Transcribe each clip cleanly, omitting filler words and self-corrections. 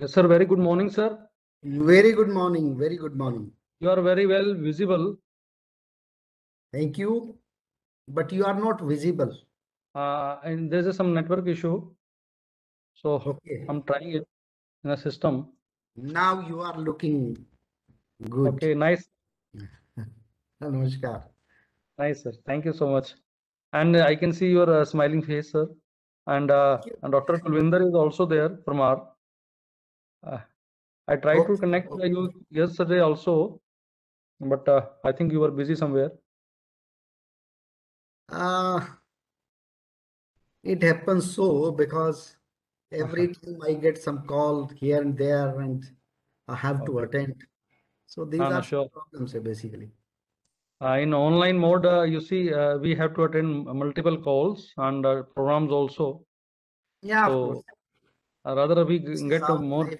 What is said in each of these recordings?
Yes, sir. Very good morning, sir. Very good morning. Very good morning. You are very well visible. Thank you. But you are not visible. And there's some network issue. So Okay. I'm trying it in the system. Now you are looking good. Okay, nice. Namaskar. Nice, sir. Thank you so much. And I can see your smiling face, sir. And Dr. Kulwinder is also there from our. I tried to connect you yesterday also, but I think you were busy somewhere. It happens so because every time I get some call here and there and I have to attend. So these are Sure. problems basically. In online mode, you see, we have to attend multiple calls and programs also. Yeah, so, of course. Rather we get more.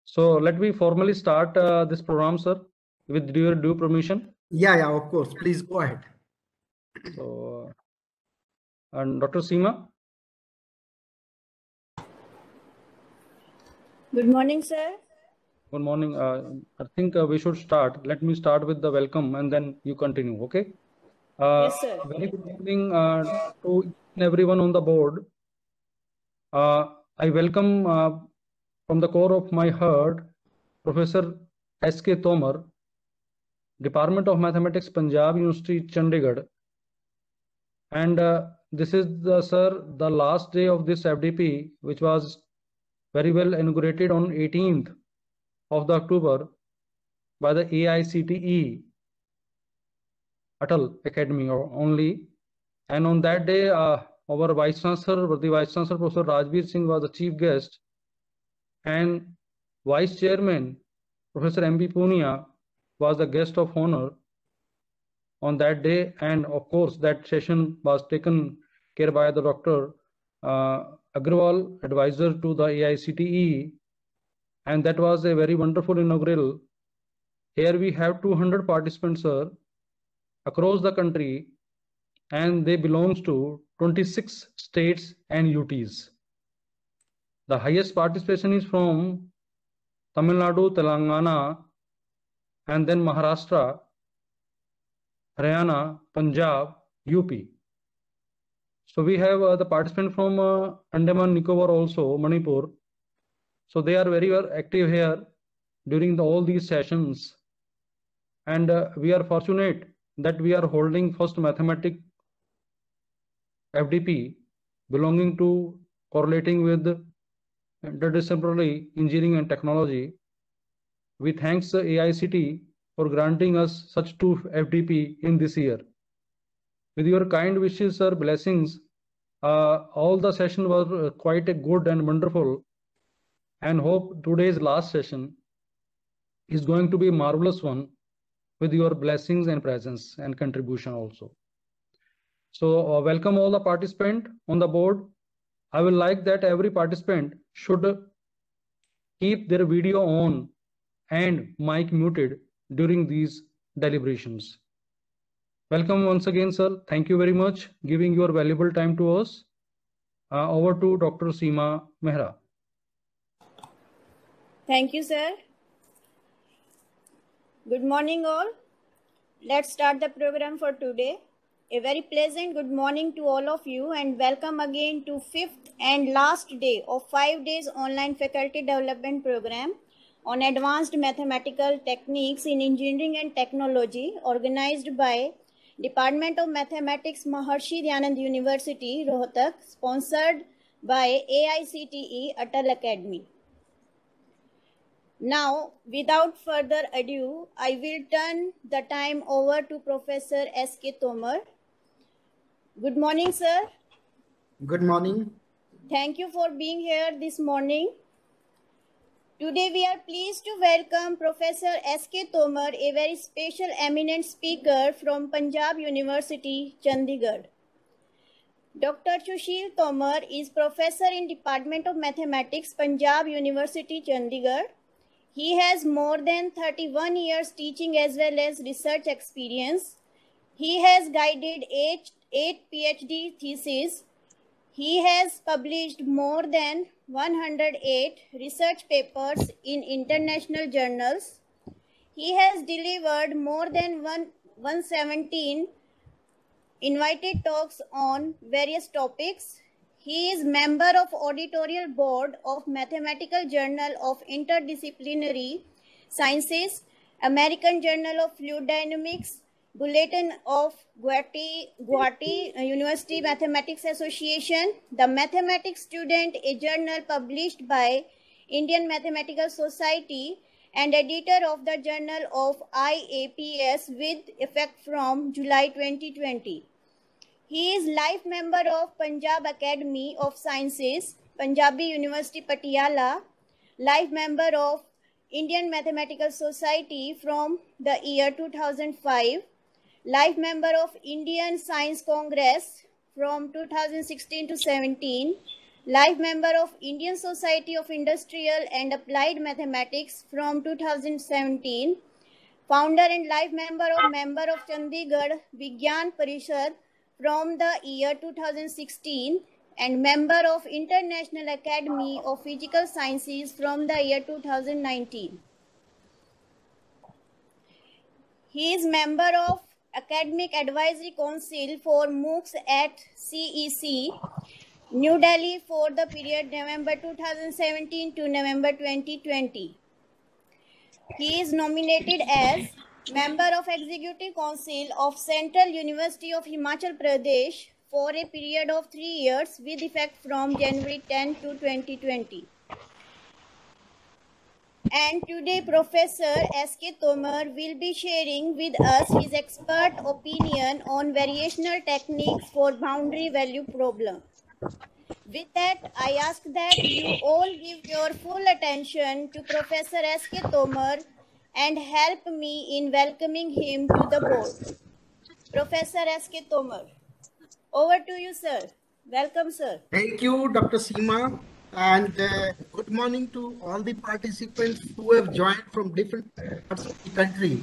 So let me formally start this program, sir, with your due permission. Yeah, of course. Please go ahead. So, and Dr. Seema. Good morning, sir. Good morning. I think we should start. Let me start with the welcome and then you continue, okay? Yes, sir. Very good evening to everyone on the board. I welcome from the core of my heart Professor S.K. Tomar, Department of Mathematics, Punjab University, Chandigarh. And this is the last day of this FDP, which was very well inaugurated on 18th of the October by the AICTE Atal Academy only. And on that day, our Vice Chancellor, Professor Rajbir Singh was the chief guest, and Vice Chairman, Professor M.B. Punia, was the guest of honor on that day. And of course, that session was taken care by the Dr. Agrawal, advisor to the AICTE, and that was a very wonderful inaugural. Here we have 200 participants, sir, across the country, and they belongs to 26 states and UTs. The highest participation is from Tamil Nadu, Telangana, and then Maharashtra, Haryana, Punjab, UP. So we have the participant from Andaman Nicobar also, Manipur. So they are very well active here during all these sessions. And we are fortunate that we are holding first mathematics FDP belonging to correlating with interdisciplinary engineering and technology. We thanks the AICTE for granting us such two FDP in this year. With your kind wishes or blessings, all the session was quite a good and wonderful, and hope today's last session is going to be a marvelous one with your blessings and presence and contribution also. So welcome all the participants on the board. I will like that every participant should keep their video on and mic muted during these deliberations. Welcome once again, sir. Thank you very much giving your valuable time to us. Over to Dr. Seema Mehra. Thank you, sir. Good morning, all. Let's start the program for today. A very pleasant good morning to all of you, and welcome again to 5th and last day of 5 days online faculty development program on advanced mathematical techniques in engineering and technology, organized by Department of Mathematics, Maharshi Dhyanand University, Rohtak, sponsored by AICTE Atal Academy. Now, without further ado, I will turn the time over to Professor S.K. Tomar. Good morning, sir. Good morning. Thank you for being here this morning. Today, we are pleased to welcome Professor S.K. Tomar, a very special eminent speaker from Punjab University, Chandigarh. Dr. Sushil Tomar is professor in Department of Mathematics, Punjab University, Chandigarh. He has more than 31 years teaching as well as research experience. He has guided 8 PhD theses. He has published more than 108 research papers in international journals. He has delivered more than 117 invited talks on various topics. He is member of editorial board of Mathematical Journal of Interdisciplinary Sciences, American Journal of Fluid Dynamics, Bulletin of Guwahati University Mathematics Association, The Mathematics Student, a journal published by Indian Mathematical Society, and editor of the Journal of IAPS with effect from July 2020. He is life member of Punjab Academy of Sciences, Punjabi University Patiala, life member of Indian Mathematical Society from the year 2005, life member of Indian Science Congress from 2016 to 17, life member of Indian Society of Industrial and Applied Mathematics from 2017, founder and life member of Chandigarh Vigyan Parishad from the year 2016, and member of International Academy of Physical Sciences from the year 2019. He is member of Academic Advisory Council for MOOCs at CEC, New Delhi for the period November 2017 to November 2020. He is nominated as member of Executive Council of Central University of Himachal Pradesh for a period of 3 years with effect from January 10 to 2020. And today Professor S.K. Tomar will be sharing with us his expert opinion on variational techniques for boundary value problem. With that, I ask that you all give your full attention to Professor S.K. Tomar and help me in welcoming him to the board. Professor S.K. Tomar, over to you, sir. Welcome, sir. Thank you, Dr. Seema, and good morning to all the participants who have joined from different parts of the country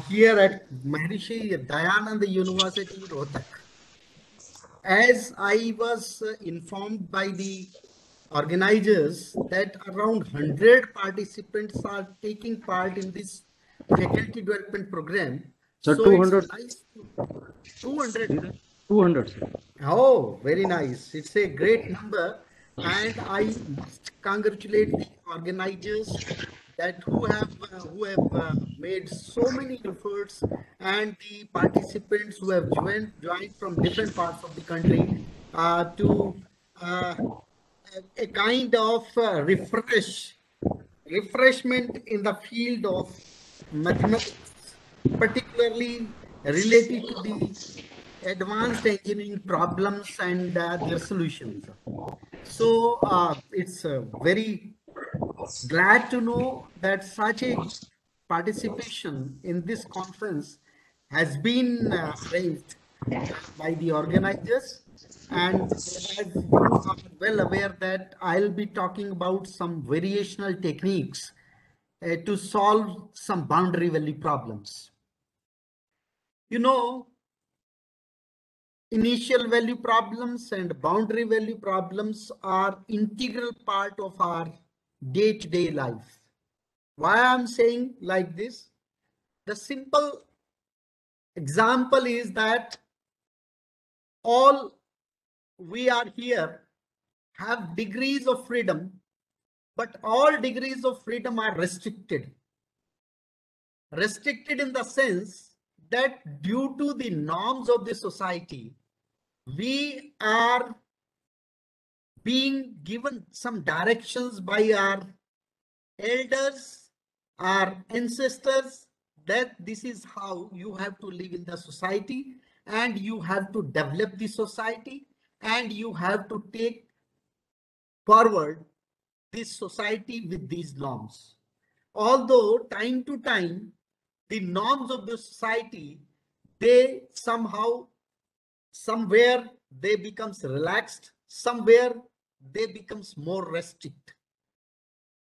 here at Maharishi Dayananda University, Rohtak. As I was informed by the organizers that around 100 participants are taking part in this faculty development program. So 200. Nice 200. 200. Sir. Oh, very nice. It's a great number. And I must congratulate the organizers that who have made so many efforts, and the participants who have joined from different parts of the country to a kind of refreshment in the field of mathematics, particularly related to the advanced engineering problems and their solutions. So it's very glad to know that such a participation in this conference has been arranged by the organizers. And as you are well aware that I'll be talking about some variational techniques to solve some boundary value problems. You know, initial value problems and boundary value problems are integral part of our day-to-day life. Why I'm saying like this? The simple example is that all we are here have degrees of freedom, but all degrees of freedom are restricted. Restricted in the sense that due to the norms of the society, we are being given some directions by our elders, our ancestors, that this is how you have to live in the society, and you have to develop the society, and you have to take forward this society with these norms. Although time to time, the norms of the society, they somehow, somewhere they becomes relaxed, somewhere they becomes more restricted.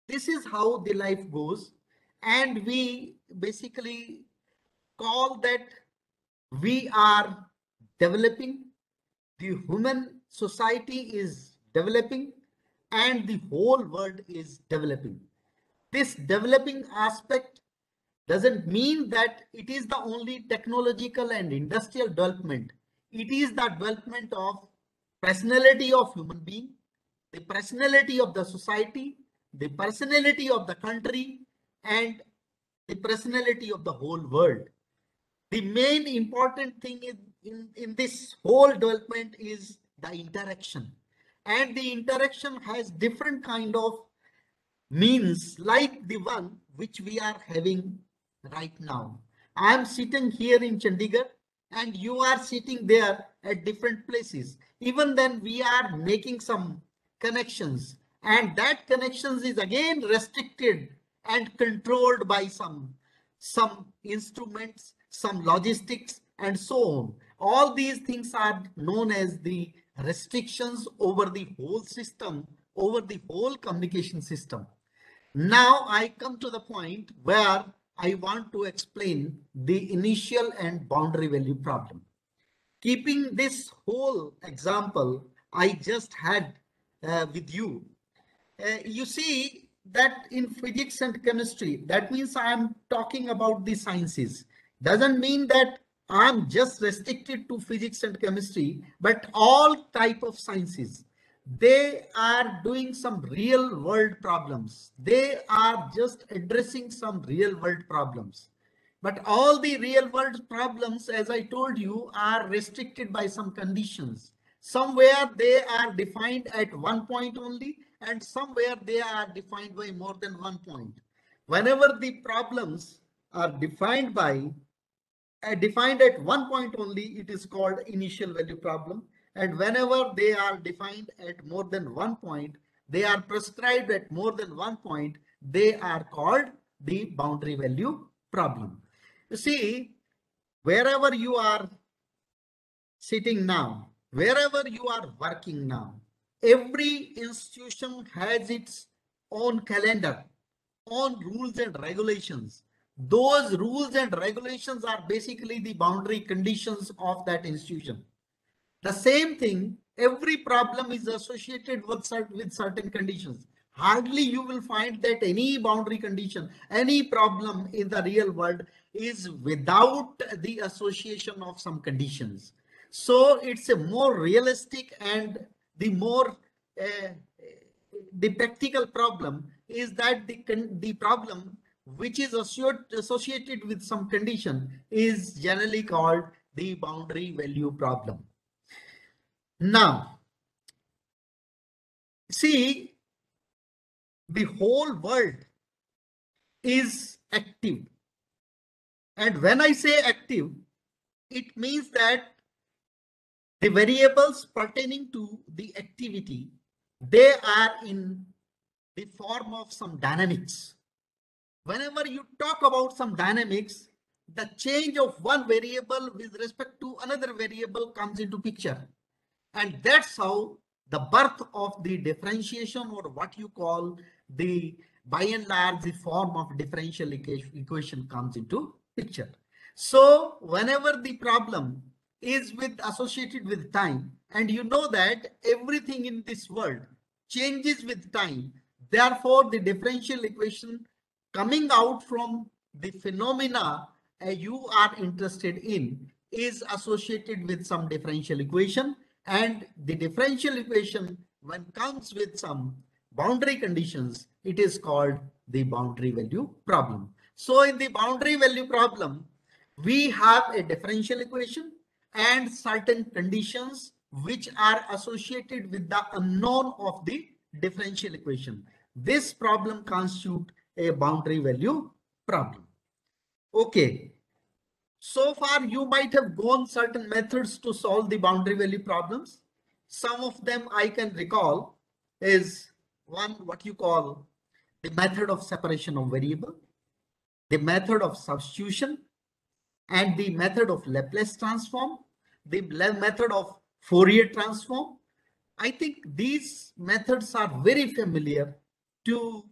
This is how the life goes, and we basically call that we are developing, the human society is developing, and the whole world is developing. This developing aspect doesn't mean that it is the only technological and industrial development. It is the development of personality of human being, the personality of the society, the personality of the country, and the personality of the whole world. The main important thing in this whole development is the interaction. And the interaction has different kind of means like the one which we are having right now. I am sitting here in Chandigarh and you are sitting there at different places. Even then we are making some connections, and that connections is again restricted and controlled by some instruments, some logistics, and so on. All these things are known as the restrictions over the whole system, over the whole communication system. Now I come to the point where I want to explain the initial and boundary value problem. Keeping this whole example I just had with you, you see that in physics and chemistry, that means I am talking about the sciences. Doesn't mean that I'm just restricted to physics and chemistry, but all type of sciences. They are doing some real world problems. They are just addressing some real world problems. But all the real world problems, as I told you, are restricted by some conditions. Somewhere they are defined at one point only, and somewhere they are defined by more than one point. Whenever the problems are defined at one point only, it is called initial value problem. And whenever they are defined at more than one point, they are prescribed at more than one point, they are called the boundary value problem. You see, wherever you are sitting now, wherever you are working now, every institution has its own calendar, own rules and regulations. Those rules and regulations are basically the boundary conditions of that institution. The same thing, every problem is associated with certain conditions. Hardly you will find that any boundary condition, any problem in the real world is without the association of some conditions. So it's a more realistic, and the more the practical problem is that the problem which is associated with some condition is generally called the boundary value problem. Now, see, the whole world is active. And when I say active, it means that the variables pertaining to the activity, they are in the form of some dynamics. Whenever you talk about some dynamics, the change of one variable with respect to another variable comes into picture. And that's how the birth of the differentiation, or what you call the, by and large, the form of differential equation comes into picture. So whenever the problem is associated with time, and you know that everything in this world changes with time, therefore the differential equation coming out from the phenomena you are interested in is associated with some differential equation. And the differential equation, when comes with some boundary conditions, it is called the boundary value problem. So in the boundary value problem, we have a differential equation and certain conditions which are associated with the unknown of the differential equation. This problem constitutes a boundary value problem. Okay. So far, you might have gone certain methods to solve the boundary value problems. Some of them I can recall is one, what you call the method of separation of variable, the method of substitution, and the method of Laplace transform, the method of Fourier transform. I think these methods are very familiar to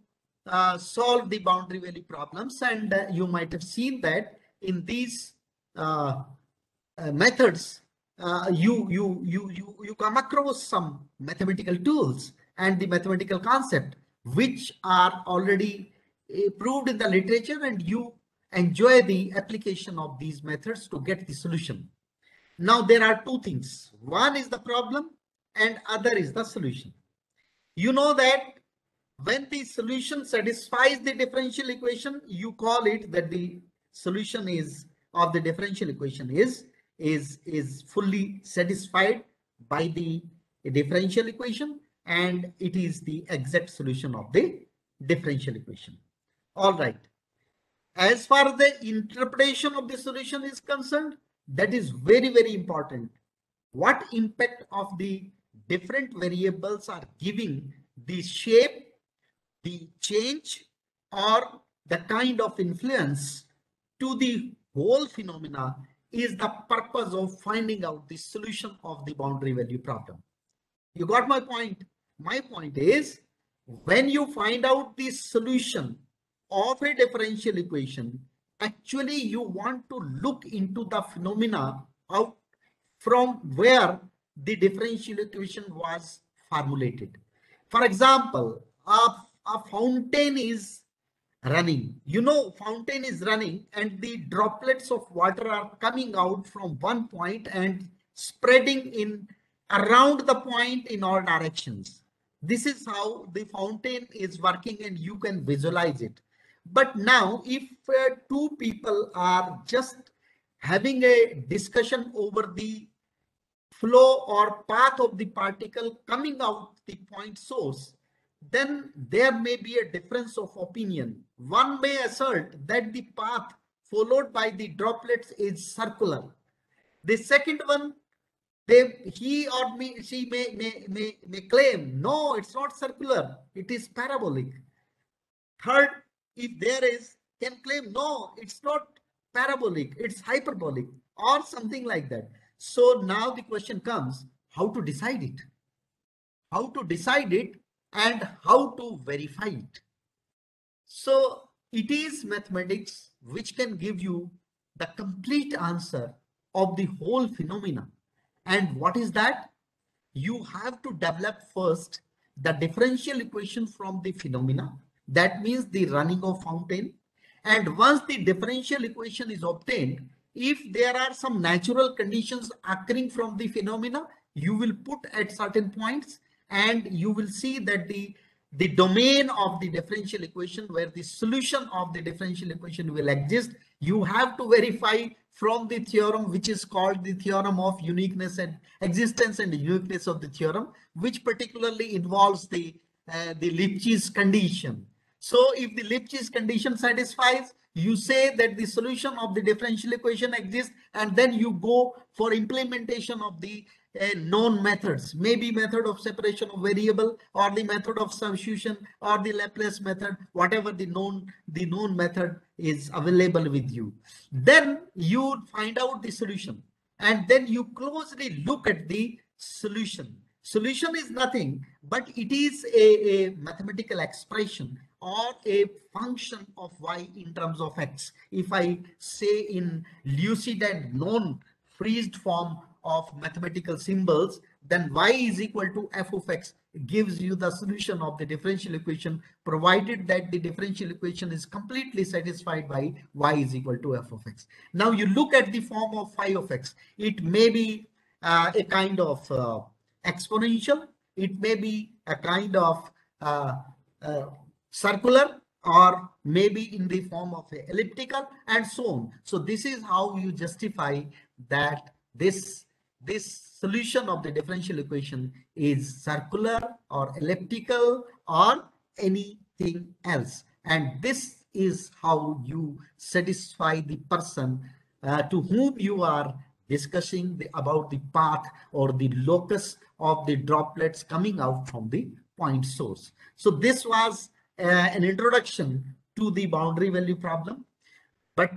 solve the boundary value problems, and you might have seen that in these methods, you come across some mathematical tools and the mathematical concept which are already proved in the literature, and you enjoy the application of these methods to get the solution. Now there are two things. One is the problem and other is the solution. You know that when the solution satisfies the differential equation, you call it that the solution is of the differential equation is fully satisfied by the differential equation, and it is the exact solution of the differential equation. All right. As far as the interpretation of the solution is concerned, that is very, very important. What impact of the different variables are giving the shape, the change, or the kind of influence to the whole phenomena is the purpose of finding out the solution of the boundary value problem. You got my point? My point is, when you find out the solution of a differential equation, actually you want to look into the phenomena out from where the differential equation was formulated. For example, a fountain is running. You know, fountain is running and the droplets of water are coming out from one point and spreading in around the point in all directions. This is how the fountain is working and you can visualize it. But now if two people are just having a discussion over the flow or path of the particle coming out the point source, then there may be a difference of opinion. One may assert that the path followed by the droplets is circular. The second one, he or she may claim, no, it's not circular, it is parabolic. Third, if there is, can claim, no, it's not parabolic, it's hyperbolic, or something like that. So now the question comes, how to decide it? How to decide it and how to verify it? So it is mathematics which can give you the complete answer of the whole phenomena. And what is that? You have to develop first the differential equation from the phenomena. That means the running of fountain. And once the differential equation is obtained, if there are some natural conditions occurring from the phenomena, you will put at certain points and you will see that the domain of the differential equation where the solution of the differential equation will exist, you have to verify from the theorem which is called the theorem of uniqueness and existence and uniqueness of the theorem, which particularly involves the Lipschitz condition. So if the Lipschitz condition satisfies, you say that the solution of the differential equation exists, and then you go for implementation of the known methods, maybe method of separation of variable or the method of substitution or the Laplace method, whatever the known method is available with you. Then you find out the solution and then you closely look at the solution. Solution is nothing but it is a mathematical expression or a function of y in terms of x. If I say in lucid and non-freezed form of mathematical symbols, then y is equal to f of x gives you the solution of the differential equation, provided that the differential equation is completely satisfied by y is equal to f of x. Now you look at the form of phi of x. It may be a kind of exponential, it may be a kind of circular, or maybe in the form of a elliptical, and so on. So this is how you justify that this solution of the differential equation is circular or elliptical or anything else. And this is how you satisfy the person to whom you are discussing about the path or the locus of the droplets coming out from the point source. So this was an introduction to the boundary value problem. But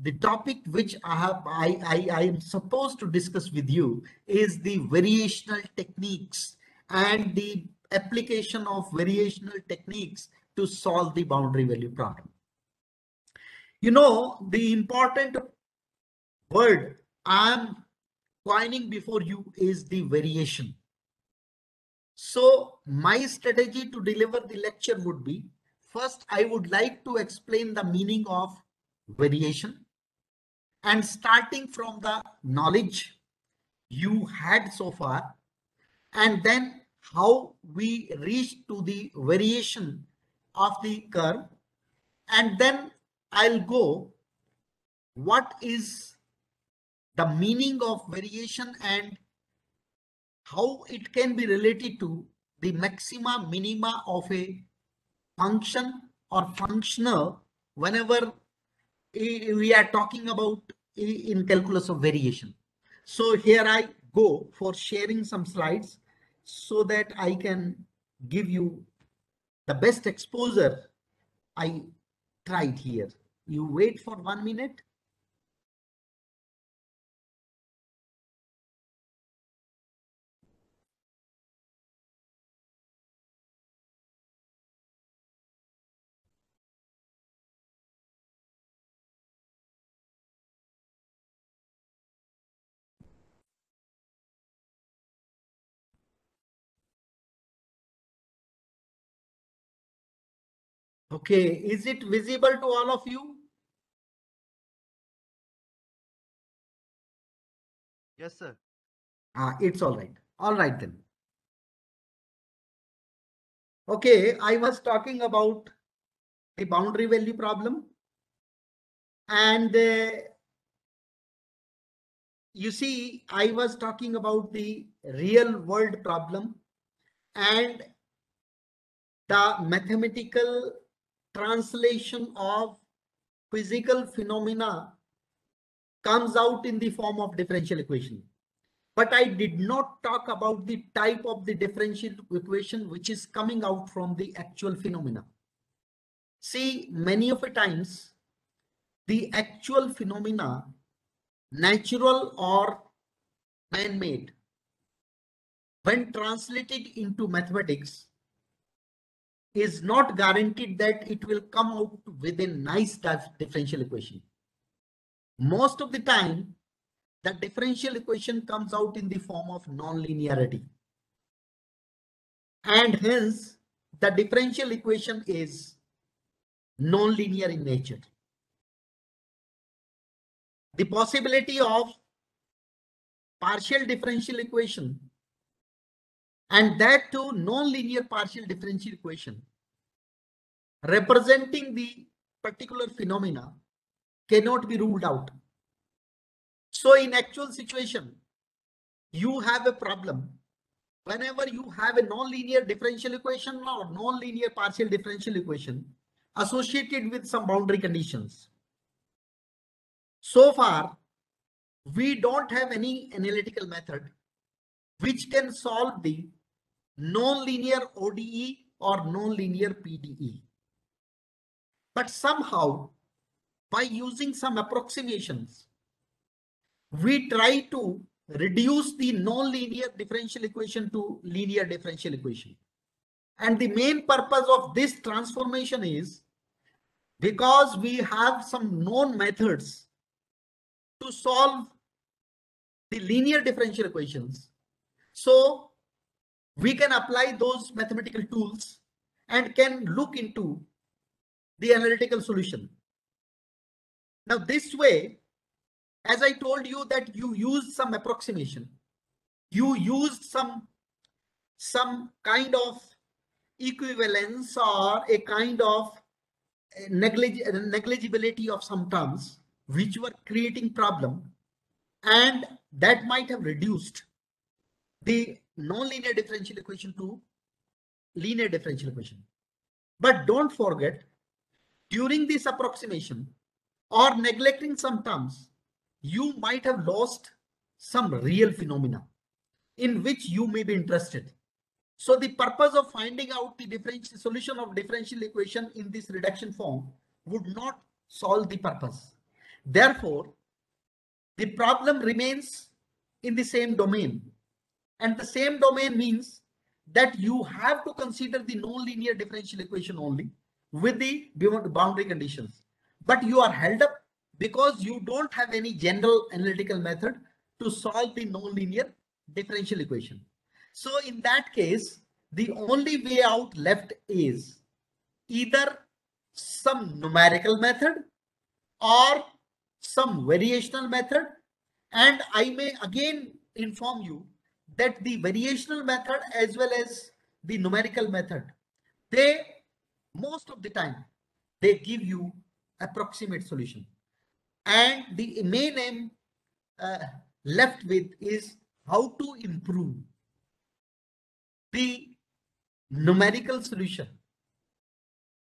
the topic which I am supposed to discuss with you is the variational techniques and the application of variational techniques to solve the boundary value problem. You know, the important word I'm coining before you is the variation. So my strategy to deliver the lecture would be, first, I would like to explain the meaning of variation, and starting from the knowledge you had so far, and then how we reach to the variation of the curve, and then I'll go what is the meaning of variation and how it can be related to the maxima minima of a function or functional whenever we are talking about in calculus of variation. So here I go for sharing some slides so that I can give you the best exposure I tried here. You wait for 1 minute. Okay, is it visible to all of you? Yes, sir. It's all right. All right then. Okay, I was talking about the boundary value problem, and you see, I was talking about the real world problem and the mathematical translation of physical phenomena comes out in the form of differential equation. But I did not talk about the type of the differential equation which is coming out from the actual phenomena. See, many of the times, the actual phenomena, natural or man-made, when translated into mathematics, is not guaranteed that it will come out with a nice differential equation. Most of the time, the differential equation comes out in the form of non-linearity. And hence, the differential equation is non-linear in nature. The possibility of partial differential equation, and that too non-linear partial differential equation, representing the particular phenomena, cannot be ruled out. So in actual situation, you have a problem whenever you have a non-linear differential equation or non-linear partial differential equation associated with some boundary conditions. So far, we don't have any analytical method which can solve the non-linear ODE or non-linear PDE. But somehow, by using some approximations, we try to reduce the non-linear differential equation to linear differential equation. And the main purpose of this transformation is because we have some known methods to solve the linear differential equations. So we can apply those mathematical tools and can look into the analytical solution. Now this way, as I told you that you use some approximation, you use some kind of equivalence or a kind of negligibility of some terms which were creating problem, and that might have reduced the non-linear differential equation to linear differential equation. But don't forget, during this approximation or neglecting some terms, you might have lost some real phenomena in which you may be interested. So the purpose of finding out the differential solution of differential equation in this reduction form would not solve the purpose. Therefore, the problem remains in the same domain. And the same domain means that you have to consider the non-linear differential equation only with the boundary conditions. But you are held up because you don't have any general analytical method to solve the nonlinear differential equation. So in that case, the only way out left is either some numerical method or some variational method. And I may again inform you that the variational method as well as the numerical method, they most of the time they give you approximate solution. And the main aim left with is how to improve the numerical solution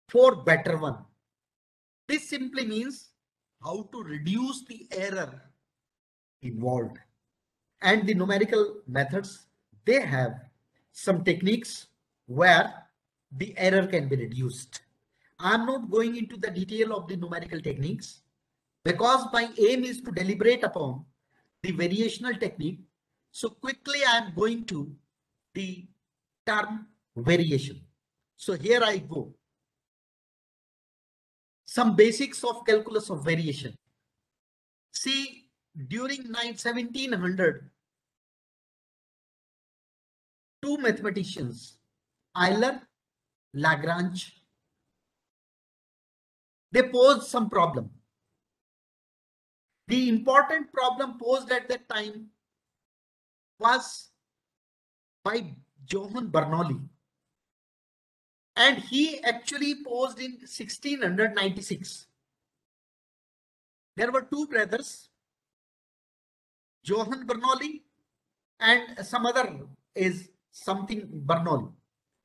for better one. This simply means how to reduce the error involved. And the numerical methods, they have some techniques where the error can be reduced. I'm not going into the detail of the numerical techniques because my aim is to deliberate upon the variational technique. So quickly I'm going to the term variation. So here I go. Some basics of calculus of variation. See, during 1700, two mathematicians, Euler, Lagrange, they posed some problem. The important problem posed at that time was by Johann Bernoulli, and he actually posed in 1696. There were two brothers, Johann Bernoulli and some other is something Bernoulli.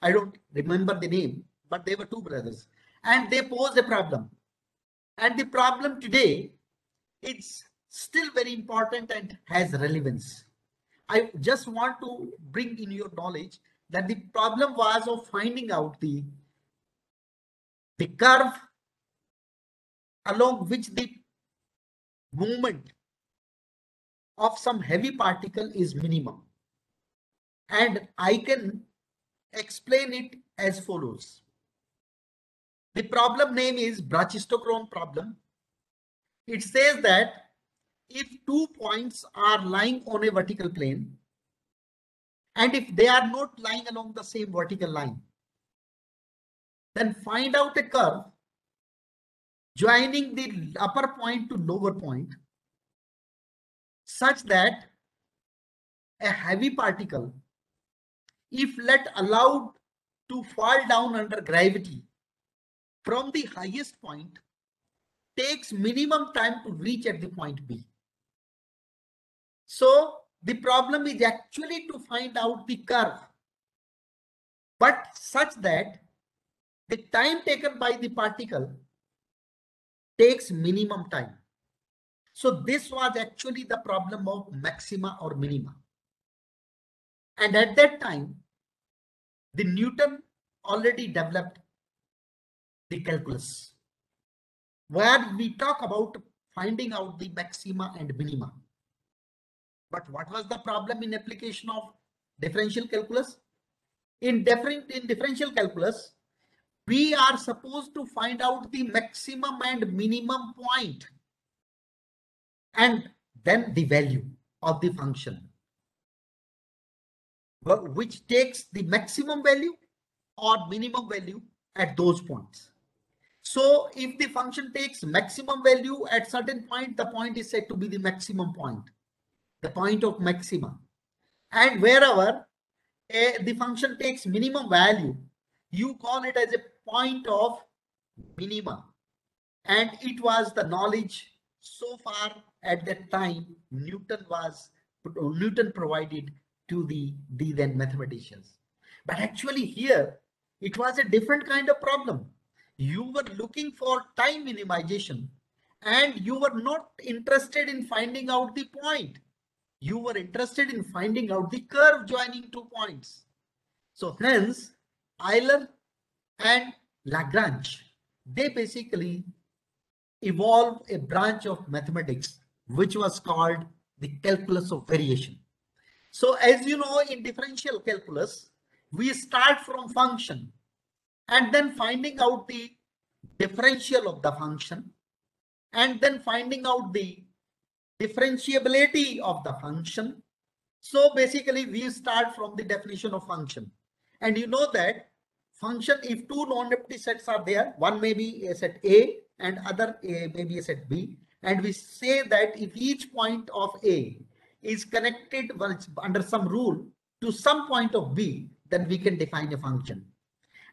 I don't remember the name, but they were two brothers and they posed a problem. And the problem today, it's still very important and has relevance. I just want to bring in your knowledge that the problem was of finding out the curve along which the movement of some heavy particle is minimum. And I can explain it as follows. The problem name is Brachistochrone problem. It says that if 2 points are lying on a vertical plane, and if they are not lying along the same vertical line, then find out a curve joining the upper point to lower point such that a heavy particle, if let allowed to fall down under gravity from the highest point, takes minimum time to reach at the point B. So the problem is actually to find out the curve, but such that the time taken by the particle takes minimum time. So this was actually the problem of maxima or minima. And at that time, the Newton already developed the calculus, where we talk about finding out the maxima and minima. But what was the problem in application of differential calculus? In differential calculus, we are supposed to find out the maximum and minimum point, and then the value of the function, which takes the maximum value or minimum value at those points. So if the function takes maximum value at certain point, the point is said to be the maximum point, the point of maxima. And wherever the function takes minimum value, you call it as a point of minima. And it was the knowledge so far at that time Newton provided to the then mathematicians. But actually here it was a different kind of problem. You were looking for time minimization and you were not interested in finding out the point. You were interested in finding out the curve joining 2 points. So hence Euler and Lagrange, they basically evolved a branch of mathematics which was called the calculus of variation. So as you know, in differential calculus, we start from function and then finding out the differential of the function and then finding out the differentiability of the function. So basically we start from the definition of function. And you know that function, if two non-empty sets are there, one may be a set A and other may be a set B. And we say that if each point of A is connected under some rule to some point of B, then we can define a function.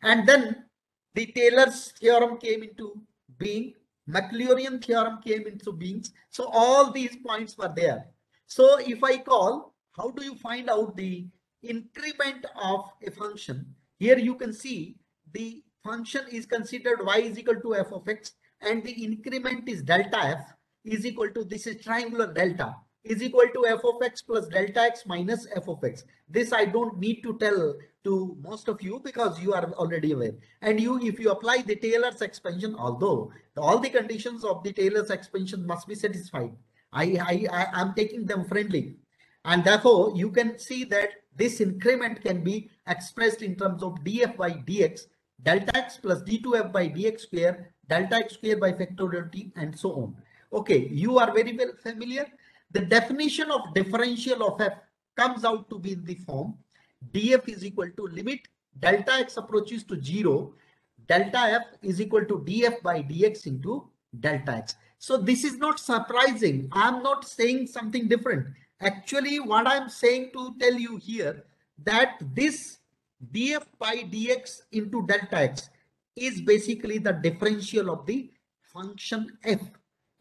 And then the Taylor's theorem came into being, Maclaurin theorem came into being. So all these points were there. So if I call, how do you find out the increment of a function? Here you can see the function is considered y is equal to f of x, and the increment is delta f is equal to, this is triangular delta, is equal to f of x plus delta x minus f of x. This I don't need to tell to most of you because you are already aware. And if you apply the Taylor's expansion, although all the conditions of the Taylor's expansion must be satisfied, I am taking them friendly. And therefore, you can see that this increment can be expressed in terms of df by dx, delta x plus d2f by dx square, delta x square by factorial t, and so on. Okay, you are very well familiar. The definition of differential of f comes out to be in the form df is equal to limit delta x approaches to 0, delta f is equal to df by dx into delta x. So this is not surprising. I'm not saying something different. Actually, what I'm saying to tell you here, that this df by dx into delta x is basically the differential of the function f.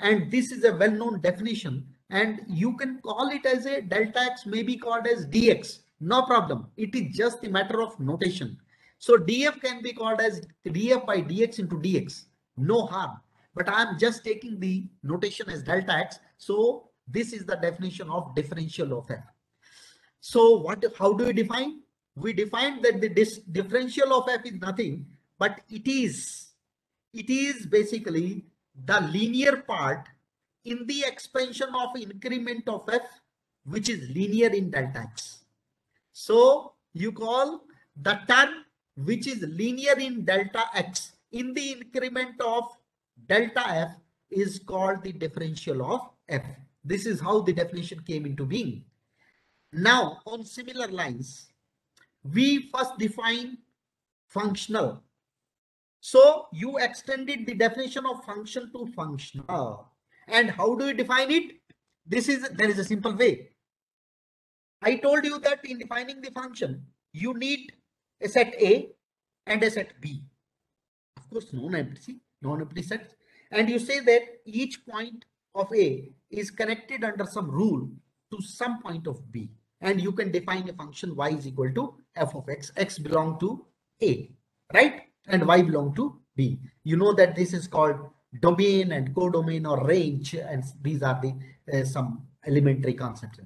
And this is a well-known definition. And you can call it as a delta x may be called as dx. No problem. It is just a matter of notation. So df can be called as df by dx into dx. No harm. But I'm just taking the notation as delta x. So this is the definition of differential of f. So how do we define? We define that the differential of f is nothing, but it is basically the linear part in the expansion of increment of f, which is linear in delta x. So you call the term which is linear in delta x in the increment of delta f is called the differential of f. This is how the definition came into being. Now, on similar lines, we first define functional. So you extended the definition of function to functional. And how do you define it? There is a simple way. I told you that in defining the function, you need a set A and a set B. Of course, non-empty sets. And you say that each point of A is connected under some rule to some point of B. And you can define a function y is equal to f of x. X belong to A, right? And y belong to B. You know that this is called domain and codomain or range. And these are the some elementary concepts.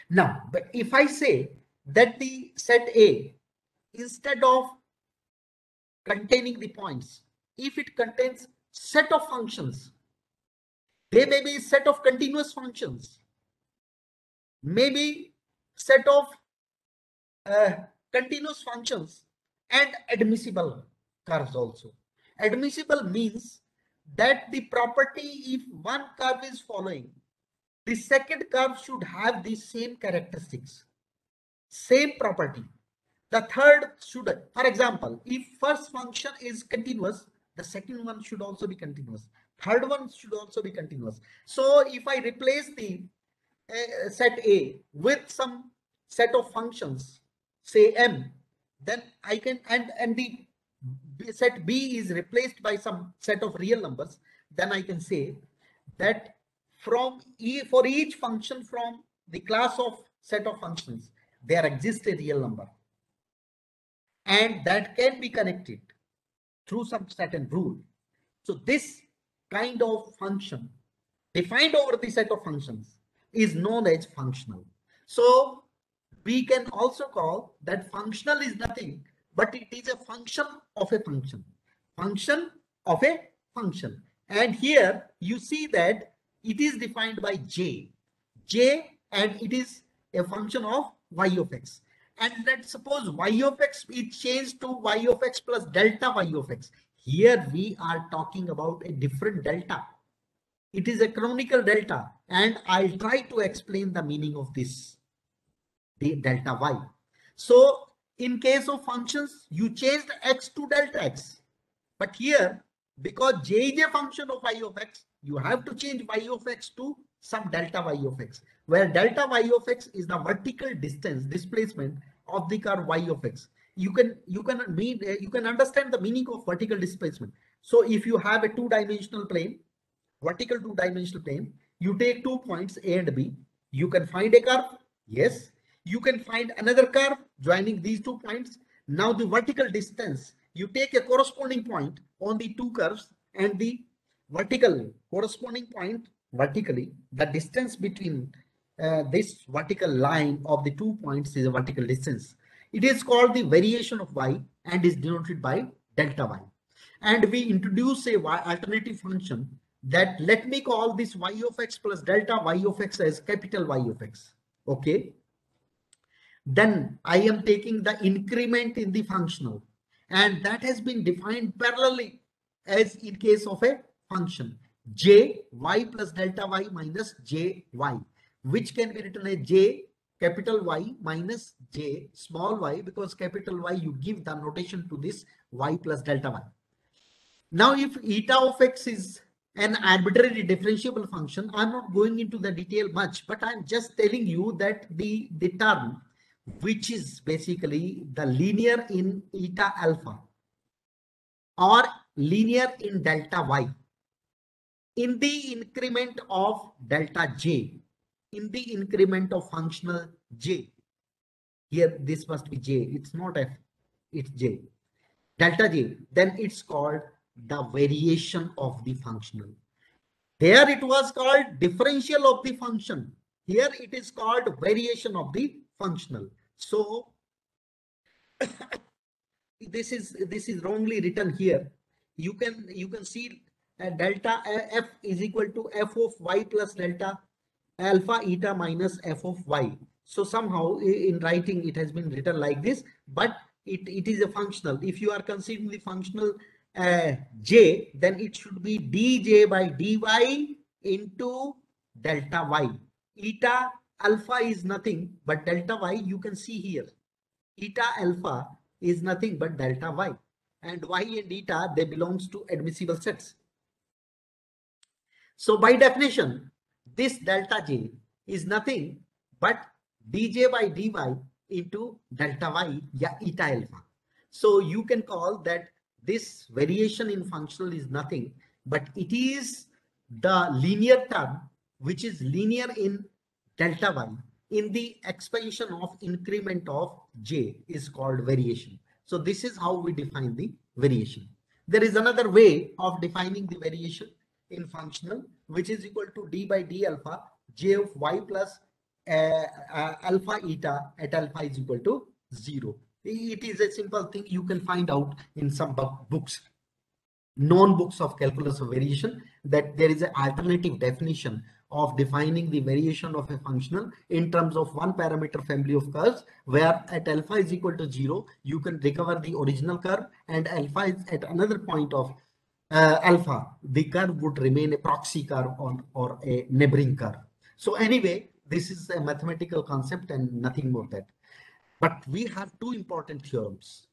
Now, but if I say that the set A, instead of containing the points, if it contains set of functions, they may be set of continuous functions, maybe set of continuous functions and admissible curves also. Admissible means that the property, if one curve is following, the second curve should have the same characteristics, same property. The third should, for example, if first function is continuous, the second one should also be continuous. Third one should also be continuous. So if I replace the set A with some set of functions, say m, then I can, and the set B is replaced by some set of real numbers, then I can say that for each function from the class of set of functions, there exists a real number. And that can be connected through some certain rule. So this kind of function defined over the set of functions is known as functional. So we can also call that functional is nothing, but it is a function of a function. Function of a function. And here you see that it is defined by j, and it is a function of y of x. And let's suppose y of x is changed to y of x plus delta y of x. Here we are talking about a different delta. It is a canonical delta, and I'll try to explain the meaning of this, the delta y. So in case of functions, you changed x to delta x. But here, because j is a function of y of x, you have to change y of x to some delta y of x, where delta y of x is the vertical distance displacement of the curve y of x. You can understand the meaning of vertical displacement. So if you have a two-dimensional plane, vertical two-dimensional plane, you take 2 points A and B, you can find a curve. Yes, you can find another curve joining these 2 points. Now the vertical distance, you take a corresponding point on the 2 curves, and the vertical corresponding point vertically, the distance between this vertical line of the 2 points is a vertical distance. It is called the variation of y and is denoted by delta y. And we introduce a y alternative function that, let me call this y of x plus delta y of x as capital Y of x. Okay. Then I am taking the increment in the functional, and that has been defined parallelly as in case of a function j y plus delta y minus j y, which can be written as j capital Y minus j small y, because capital Y you give the notation to this y plus delta y. Now, if eta of x is an arbitrary differentiable function, I'm not going into the detail much, but I'm just telling you that the term which is basically the linear in eta alpha or linear in delta y, in the increment of delta j, in the increment of functional j, here this must be j, it's not f, it's j, delta j, then it's called the variation of the functional. There it was called differential of the function. Here it is called variation of the functional. So this is wrongly written here. You can see delta f is equal to f of y plus delta alpha eta minus f of y. So somehow in writing it has been written like this, but it is a functional. If you are considering the functional j, then it should be dj by dy into delta y. Eta alpha is nothing but delta y. You can see here, eta alpha is nothing but delta y, and y and eta, they belongs to admissible sets. So by definition, this delta j is nothing but dj by dy into delta y, yeah, eta alpha. So you can call that this variation in functional is nothing, but it is the linear term which is linear in delta y in the expansion of increment of j is called variation. So this is how we define the variation. There is another way of defining the variation in functional, which is equal to d by d alpha j of y plus alpha eta at alpha is equal to 0. It is a simple thing you can find out in some books, known books of calculus of variation, that there is an alternative definition of defining the variation of a functional in terms of one parameter family of curves, where at alpha is equal to 0, you can recover the original curve, and alpha is at another point of alpha, the curve would remain a proxy curve or a neighboring curve. So anyway, this is a mathematical concept and nothing more than that. But we have two important theorems.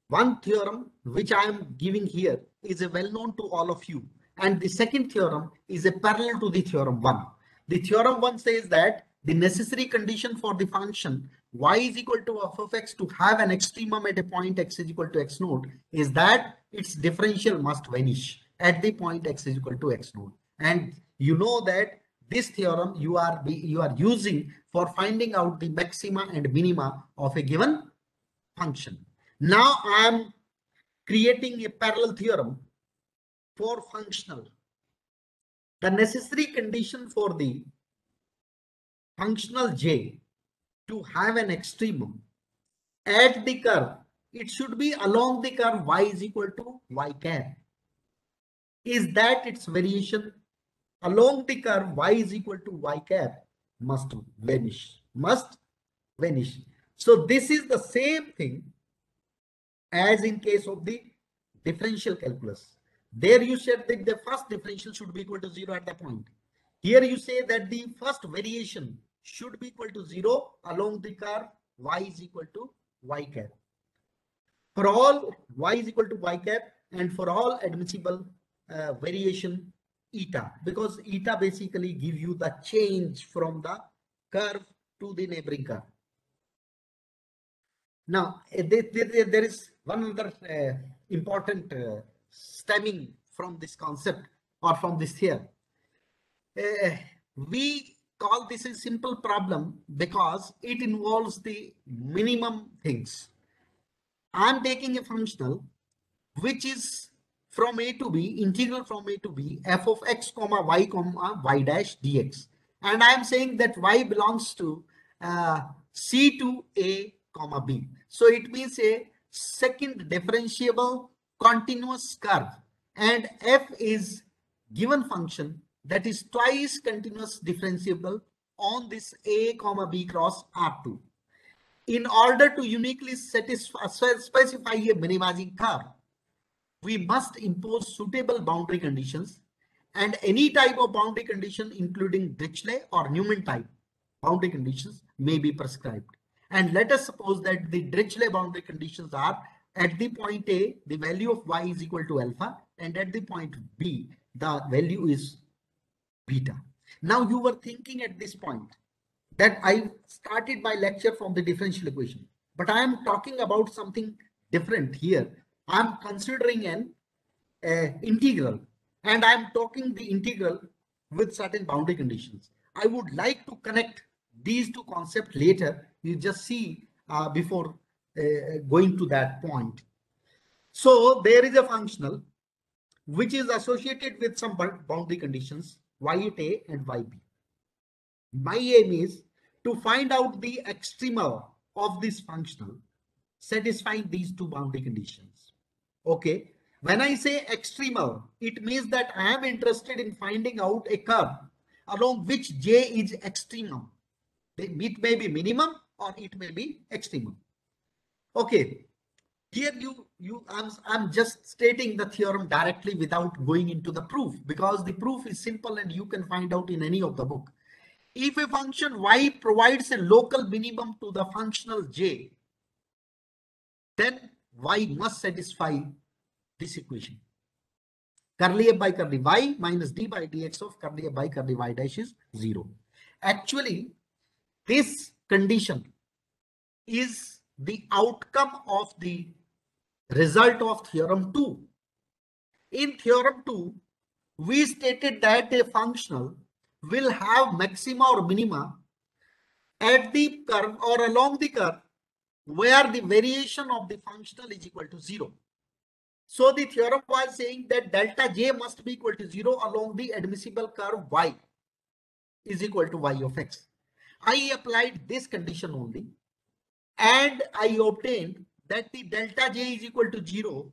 One theorem which I am giving here is a well known to all of you, and the second theorem is a parallel to the theorem 1. The theorem 1 says that the necessary condition for the function y is equal to f of x to have an extremum at a point x is equal to x naught is that its differential must vanish at the point x is equal to x naught. And you know that this theorem you are using for finding out the maxima and minima of a given function. Now I am creating a parallel theorem for functional. The necessary condition for the functional j to have an extremum at the curve, it should be along the curve y is equal to y cap, is that its variation along the curve y is equal to y cap must vanish, So this is the same thing as in case of the differential calculus. There you said that the first differential should be equal to 0 at the point. Here you say that the first variation should be equal to 0 along the curve y is equal to y cap. For all y is equal to y cap, and for all admissible variation eta, because eta basically give you the change from the curve to the neighboring curve. Now there is one other important stemming from this concept or from this theorem. We call this a simple problem because it involves the minimum things. I'm taking a functional which is from a to b, integral from a to b, f of x comma y dash dx. And I'm saying that y belongs to c to a comma b. So it means a second differentiable continuous curve, and f is given function that is twice continuous differentiable on this a comma b cross R2. In order to uniquely specify a minimizing curve, we must impose suitable boundary conditions, and any type of boundary condition, including Dirichlet or Newman type boundary conditions, may be prescribed. And let us suppose that the Dirichlet boundary conditions are: at the point A, the value of y is equal to alpha, and at the point B, the value is beta. Now you were thinking at this point that I started my lecture from the differential equation, but I am talking about something different here. I'm considering an integral, and I'm talking the integral with certain boundary conditions. I would like to connect these two concepts later. You just see before going to that point. So there is a functional which is associated with some boundary conditions y at a and yb. My aim is to find out the extremal of this functional satisfying these two boundary conditions. Okay, when I say extremal, it means that I am interested in finding out a curve along which j is extremum. It may be minimum or it may be extremum. Okay, here I'm just stating the theorem directly without going into the proof, because the proof is simple and you can find out in any of the book. If a function y provides a local minimum to the functional j, then y must satisfy this equation. Curly f by curly y minus d by dx of curly f by curly y dash is 0. Actually, this condition is the outcome of the result of theorem 2. In theorem 2, we stated that a functional will have maxima or minima at the curve or along the curve where the variation of the functional is equal to 0. So the theorem was saying that delta j must be equal to 0 along the admissible curve y is equal to y of x. I applied this condition only, and I obtained that the delta j is equal to 0.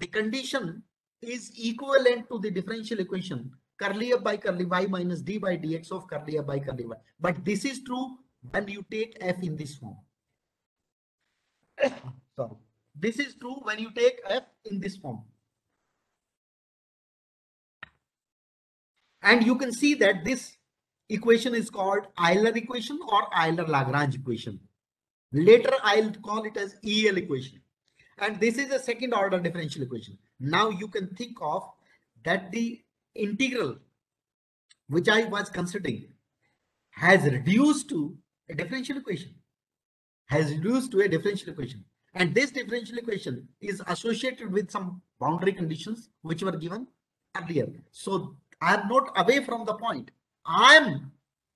The condition is equivalent to the differential equation curly f by curly y minus d by dx of curly f by curly y. But this is true when you take f in this form. Sorry. This is true when you take f in this form. And you can see that this equation is called Euler equation or Euler-Lagrange equation. Later, I'll call it as EL equation. And this is a second order differential equation. Now you can think of that the integral which I was considering has reduced to a differential equation. And this differential equation is associated with some boundary conditions which were given earlier. So I am not away from the point. I am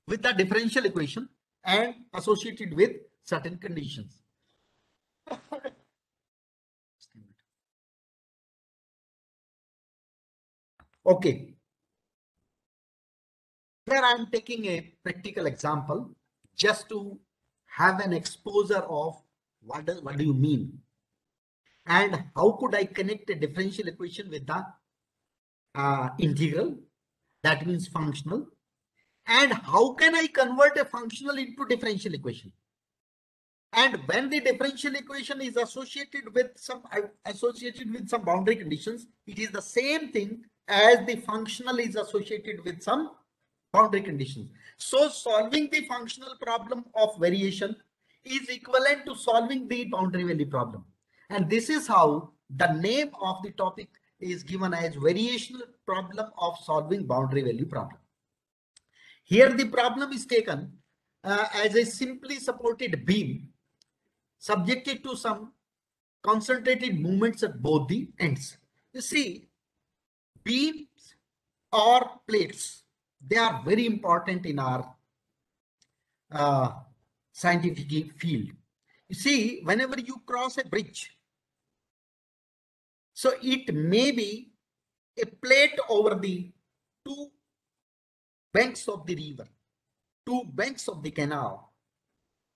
with the differential equation and associated with certain conditions. Okay. Here I am taking a practical example just to have an exposure of what do you mean, and how could I connect a differential equation with the integral, that means functional, and how can I convert a functional into differential equation. And when the differential equation is associated with some boundary conditions, it is the same thing as the functional is associated with some boundary conditions. So solving the functional problem of variation is equivalent to solving the boundary value problem. And this is how the name of the topic is given as variational problem of solving boundary value problem. Here the problem is taken as a simply supported beam subjected to some concentrated movements at both the ends. You see, beams or plates, they are very important in our scientific field. You see, whenever you cross a bridge, so it may be a plate over the two banks of the river, two banks of the canal.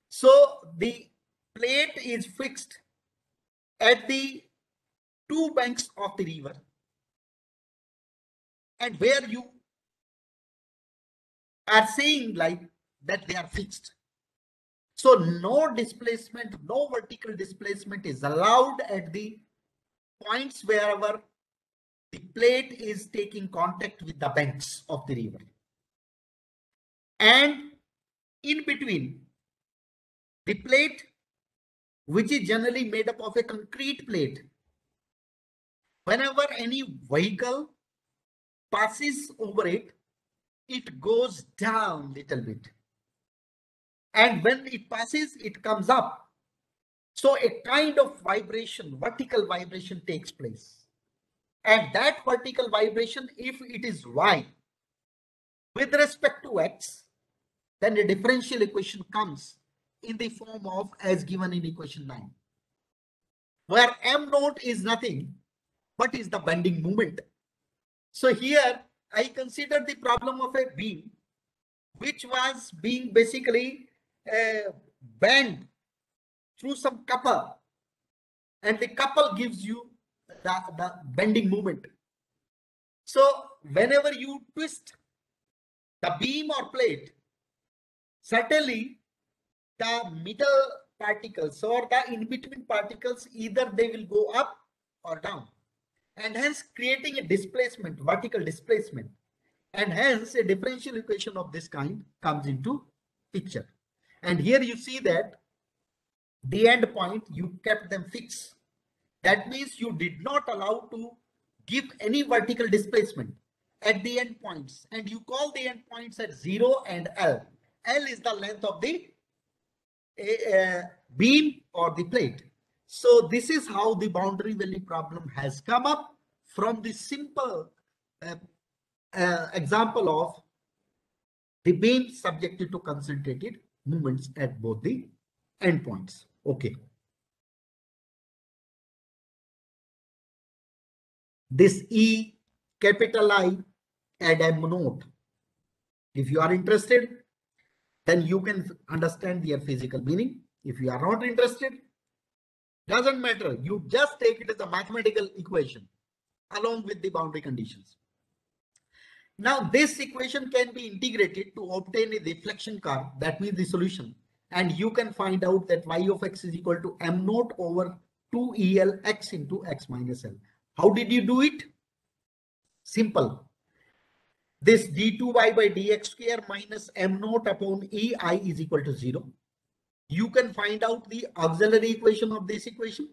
So the plate is fixed at the two banks of the river, and where you are saying like that they are fixed. So no displacement, no vertical displacement is allowed at the points wherever the plate is taking contact with the banks of the river. And in between the plate, which is generally made up of a concrete plate, whenever any vehicle passes over it, it goes down a little bit. And when it passes, it comes up. So a kind of vibration, vertical vibration takes place. And that vertical vibration, if it is y with respect to x, then a differential equation comes in the form of as given in equation 9, where m naught is nothing but is the bending moment. So here I consider the problem of a beam which was being basically bent through some couple, and the couple gives you the bending moment. So whenever you twist the beam or plate, certainly the middle particles or the in-between particles, either they will go up or down, and hence creating a displacement, vertical displacement, and hence a differential equation of this kind comes into picture. And here you see that the end point, you kept them fixed. That means you did not allow to give any vertical displacement at the end points, and you call the end points at 0 and L. L is the length of the beam or the plate. So this is how the boundary value problem has come up from the simple example of the beam subjected to concentrated movements at both the endpoints. Okay. This E, capital I, and M naught. If you are interested, then you can understand their physical meaning. If you are not interested, doesn't matter. You just take it as a mathematical equation along with the boundary conditions. Now this equation can be integrated to obtain a deflection curve, that means the solution, and you can find out that y of x is equal to m naught over 2el x into x minus l. How did you do it? Simple. This d2y by dx square minus m naught upon ei is equal to 0. You can find out the auxiliary equation of this equation,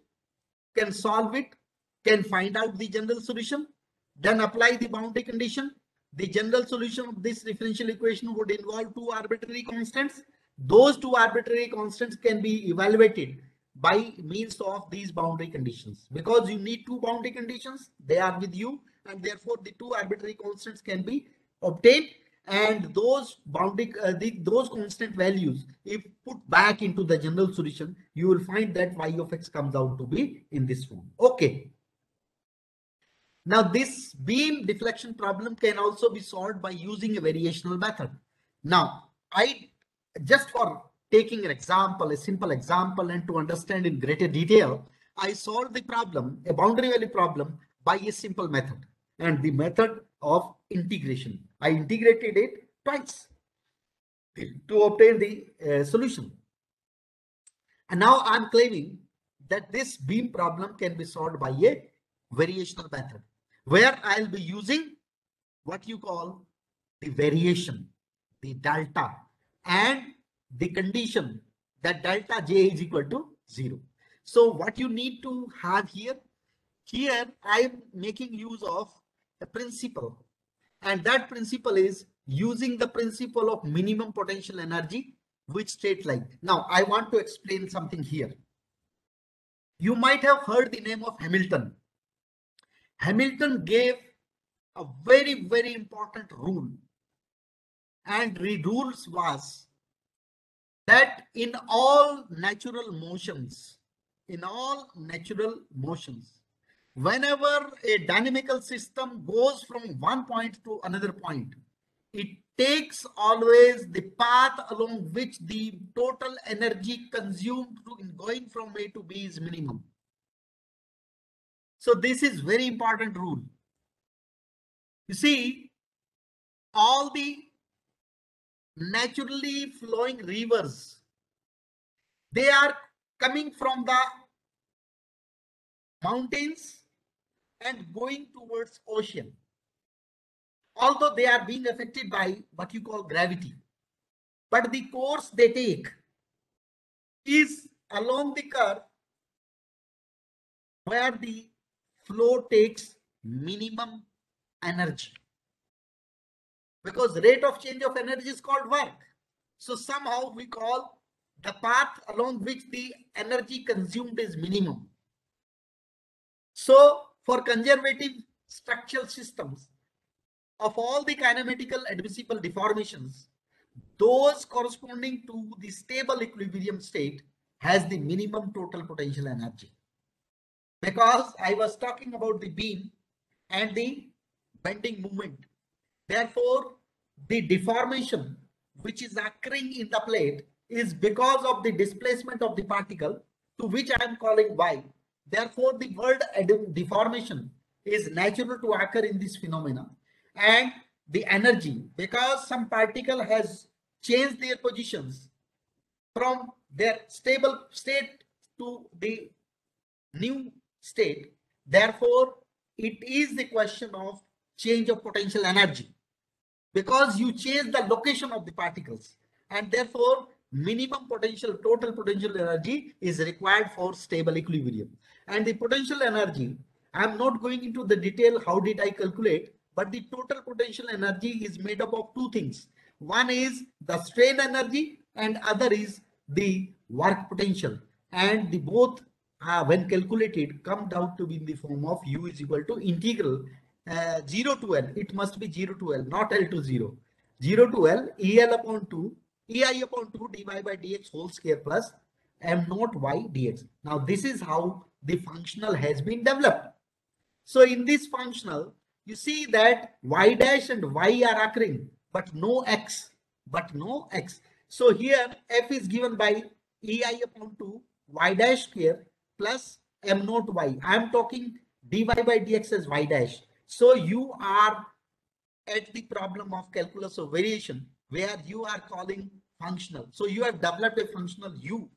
can solve it, can find out the general solution, then apply the boundary condition. The general solution of this differential equation would involve two arbitrary constants. Those two arbitrary constants can be evaluated by means of these boundary conditions. Because you need two boundary conditions, they are with you, and therefore the two arbitrary constants can be obtained. And those boundary, those constant values, if put back into the general solution, you will find that y of x comes out to be in this form. Okay. Now this beam deflection problem can also be solved by using a variational method. Now I just for taking an example, a simple example, and to understand in greater detail, I solved the problem, a boundary value problem, by a simple method, and the method of integration. I integrated it twice to obtain the solution. And now I'm claiming that this beam problem can be solved by a variational method, where I'll be using what you call the variation, the delta, and the condition that delta J is equal to 0. So what you need to have here I'm making use of a principle, and that principle is using the principle of minimum potential energy, which state like. Now I want to explain something here. You might have heard the name of Hamilton. Hamilton gave a very, very important rule, and the rules was that in all natural motions, whenever a dynamical system goes from one point to another point, it takes always the path along which the total energy consumed in going from A to B is minimum. So this is very important rule. You see, all the naturally flowing rivers, they are coming from the mountains and going towards ocean, although they are being affected by what you call gravity, but the course they take is along the curve where the flow takes minimum energy, because rate of change of energy is called work. So somehow we call the path along which the energy consumed is minimum. So for conservative structural systems, of all the kinematical admissible deformations, those corresponding to the stable equilibrium state has the minimum total potential energy. Because I was talking about the beam and the bending moment. Therefore, the deformation which is occurring in the plate is because of the displacement of the particle, to which I am calling y. Therefore, the word deformation is natural to occur in this phenomena. And the energy, because some particle has changed their positions from their stable state to the new state, therefore it is the question of change of potential energy, because you change the location of the particles, and therefore minimum potential total potential energy is required for stable equilibrium. And the potential energy, I am not going into the detail how did I calculate, but the total potential energy is made up of two things. One is the strain energy and other is the work potential, and the both when calculated come down to be in the form of U is equal to integral 0 to L. It must be 0 to L, not L to 0. 0 to L EL upon 2 EI upon 2 dy by dx whole square plus m naught y dx. Now this is how the functional has been developed. So in this functional, you see that y dash and y are occurring, but no x, So here f is given by EI upon 2 y dash square plus m naught y. I am talking dy by dx as y dash. So you are at the problem of calculus of variation where you are calling functional. So you have developed a functional u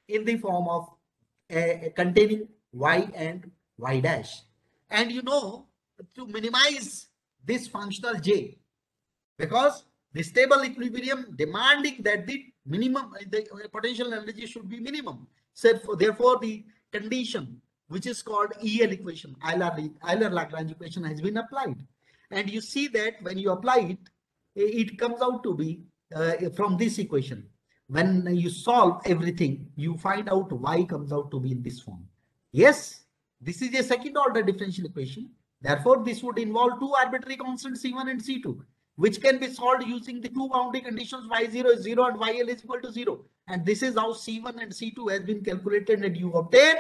in the form of containing y and y dash. And you know, to minimize this functional j, because the stable equilibrium demanding that the minimum, the potential energy should be minimum. So therefore the condition which is called EL equation, Euler-Lagrange equation has been applied. And you see that when you apply it, it comes out to be from this equation. When you solve everything, you find out y comes out to be in this form. Yes, this is a second order differential equation. Therefore, this would involve two arbitrary constants C1 and C2, which can be solved using the two boundary conditions y0 is 0 and yl is equal to 0. And this is how C1 and C2 has been calculated, and you obtain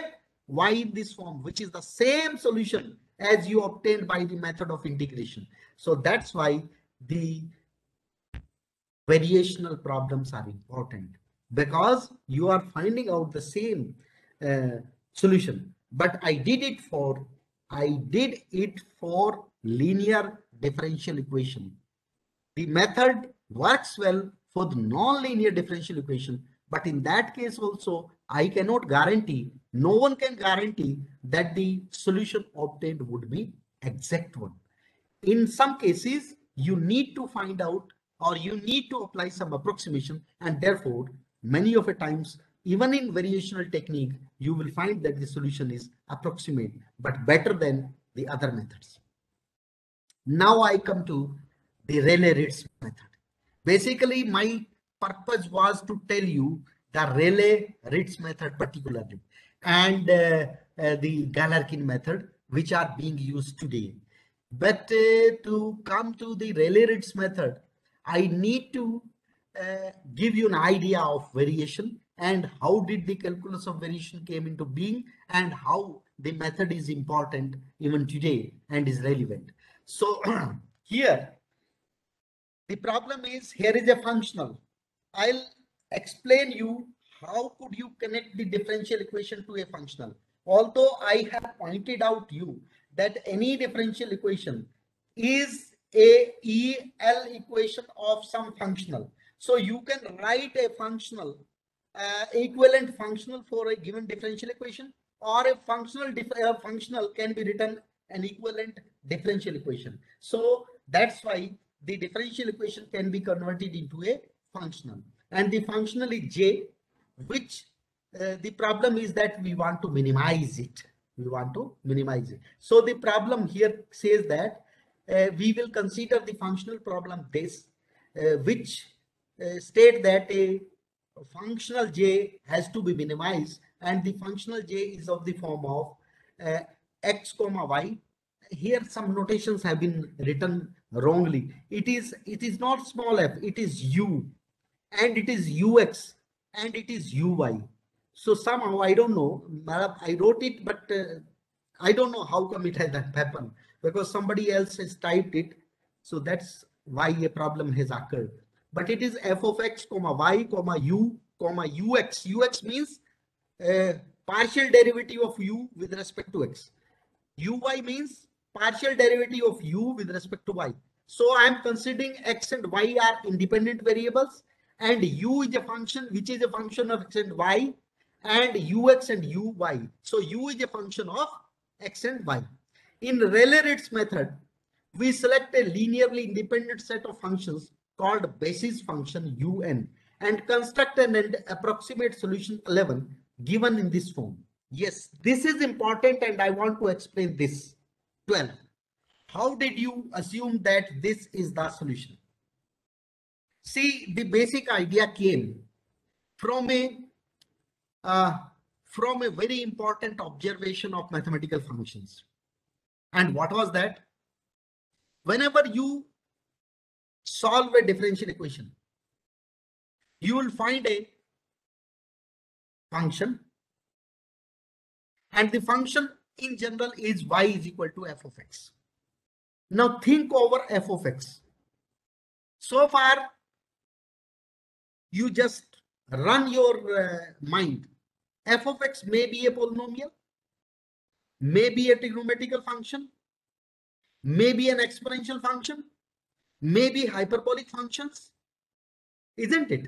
y in this form, which is the same solution as you obtained by the method of integration. So that's why the variational problems are important, because you are finding out the same solution. But I did it for linear differential equation. The method works well for the non-linear differential equation, But in that case also, I cannot guarantee, no one can guarantee that the solution obtained would be exact one. In some cases, you need to find out or you need to apply some approximation, and therefore many of the times, even in variational technique, you will find that the solution is approximate but better than the other methods. Now I come to the Rayleigh-Ritz method. Basically, my purpose was to tell you the Rayleigh-Ritz method particularly, and the Galerkin method, which are being used today. But to come to the Rayleigh-Ritz method, I need to give you an idea of variation and how did the calculus of variation came into being and how the method is important even today and is relevant. So here, the problem is, here is a functional. I'll explain you how could you connect the differential equation to a functional. Although I have pointed out you that any differential equation is a EL equation of some functional. So you can write a functional, equivalent functional for a given differential equation, or a functional can be written an equivalent differential equation. So that's why the differential equation can be converted into a functional, and the functional is J, which the problem is that we want to minimize it. We want to minimize it. So the problem here says that we will consider the functional problem this, which state that a functional J has to be minimized, and the functional J is of the form of x comma y. Here some notations have been written wrongly. It is not small f, it is u, and it is ux, and it is uy. So somehow I don't know, I wrote it, but I don't know how come it has happened, because somebody else has typed it. So that's why a problem has occurred. But it is f of x comma y comma u comma ux. Ux means partial derivative of u with respect to x. Uy means partial derivative of u with respect to y. So I am considering x and y are independent variables, and u is a function which is a function of x and y, and ux and uy. So u is a function of x and y. In Rayleigh-Ritz method, we select a linearly independent set of functions called basis function un and construct an approximate solution 11 given in this form. Yes, this is important, and I want to explain this. 12. How did you assume that this is the solution? See, the basic idea came from a very important observation of mathematical functions. And what was that? Whenever you solve a differential equation, you will find a function, and the function in general is y is equal to f of x. Now think over f of x. So far, you just run your mind. F of x may be a polynomial, may be a trigonometrical function, may be an exponential function, may be hyperbolic functions, isn't it?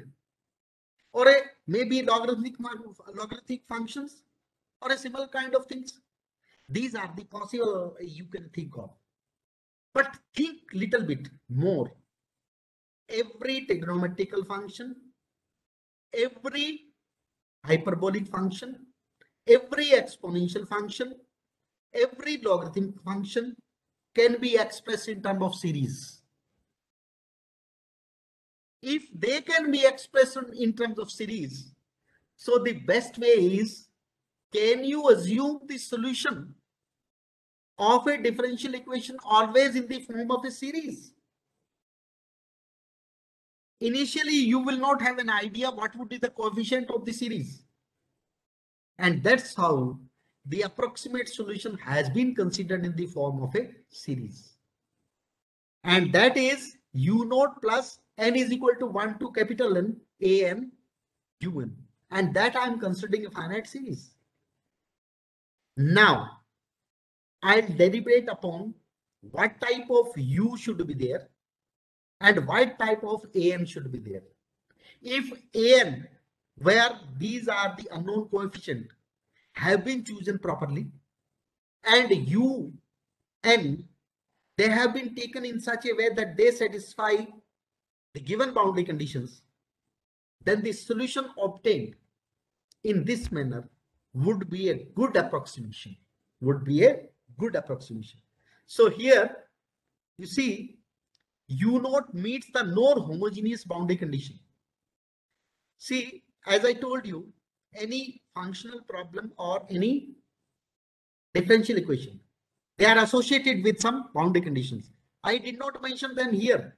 Or maybe logarithmic functions, or a similar kind of things. These are the possible you can think of. But think little bit more. Every trigonometrical function, every hyperbolic function, every exponential function, every logarithmic function can be expressed in terms of series. If they can be expressed in terms of series, so the best way is, can you assume the solution of a differential equation always in the form of a series? Initially, you will not have an idea what would be the coefficient of the series. And that's how the approximate solution has been considered in the form of a series. And that is u naught plus n is equal to 1 to capital N, a n, u n. And that I am considering a finite series. Now, I'll deliberate upon what type of u should be there and what type of an should be there. If an where these are the unknown coefficient have been chosen properly, and u, n, they have been taken in such a way that they satisfy the given boundary conditions, then the solution obtained in this manner would be a good approximation, So here you see u naught meets the non-homogeneous boundary condition. See, as I told you, any functional problem or any differential equation, they are associated with some boundary conditions. I did not mention them here,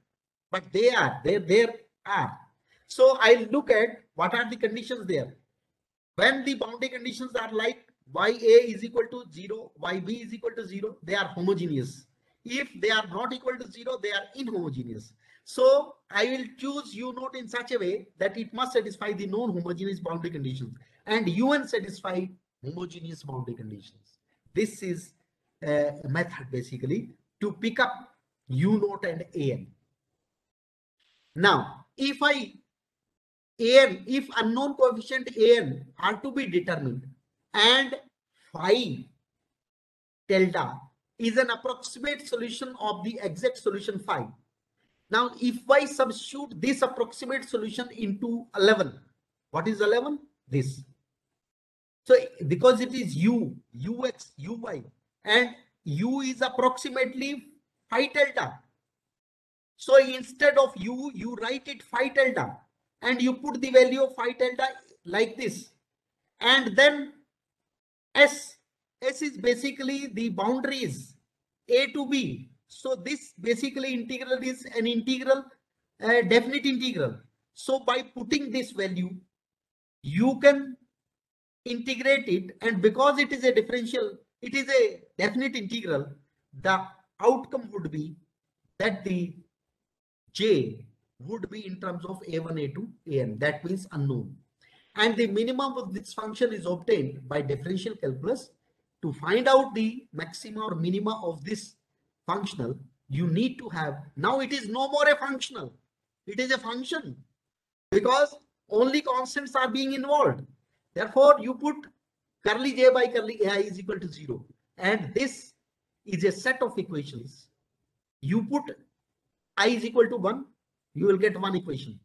but they are, there are. So I'll look at what are the conditions there. When the boundary conditions are like ya is equal to 0, yb is equal to 0, they are homogeneous. If they are not equal to 0, they are inhomogeneous. So I will choose u naught in such a way that it must satisfy the non-homogeneous boundary conditions, and un satisfy homogeneous boundary conditions. This is a method basically to pick up u naught and an. Now, if unknown coefficient an are to be determined and phi delta is an approximate solution of the exact solution phi. Now, if I substitute this approximate solution into 11, what is 11? This. So, because it is u, ux, uy, and u is approximately phi delta. So, instead of u, you write it phi delta, and you put the value of phi delta like this, and then s is basically the boundaries a to b. So this basically integral is an integral, definite integral. So by putting this value, you can integrate it, and because it is a differential, it is a definite integral, the outcome would be that the j would be in terms of a1, a2, an. That means unknown. And the minimum of this function is obtained by differential calculus. To find out the maxima or minima of this functional, you need to have, now it is no more a functional, it is a function, because only constants are being involved. Therefore, you put curly j by curly ai is equal to 0. And this is a set of equations. You put I is equal to 1, you will get one equation.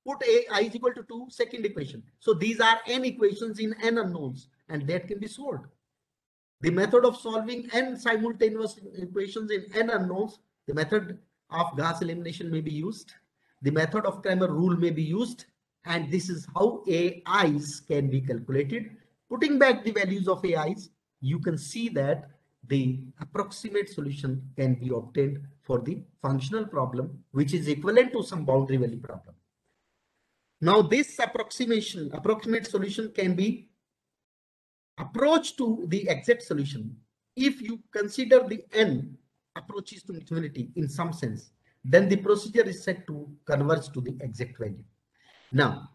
Put I is equal to 2, second equation. So these are n equations in n unknowns, and that can be solved. The method of solving n simultaneous equations in n unknowns, the method of Gauss elimination may be used. The method of Cramer rule may be used. And this is how AIs can be calculated. Putting back the values of AIs, you can see that the approximate solution can be obtained for the functional problem, which is equivalent to some boundary value problem. Now, this approximate solution can be approach to the exact solution if you consider the n approaches to infinity in some sense, then the procedure is set to converge to the exact value. Now,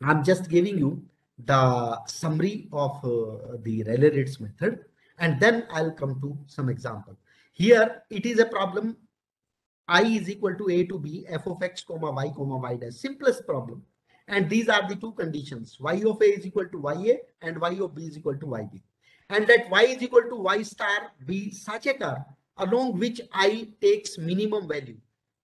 I'm just giving you the summary of the Rayleigh-Ritz method, and then I'll come to some example. Here it is a problem I is equal to a to b f of x comma y dash, simplest problem. And these are the two conditions, y of a is equal to ya and y of b is equal to yb. And let y is equal to y star be such a curve along which I takes minimum value.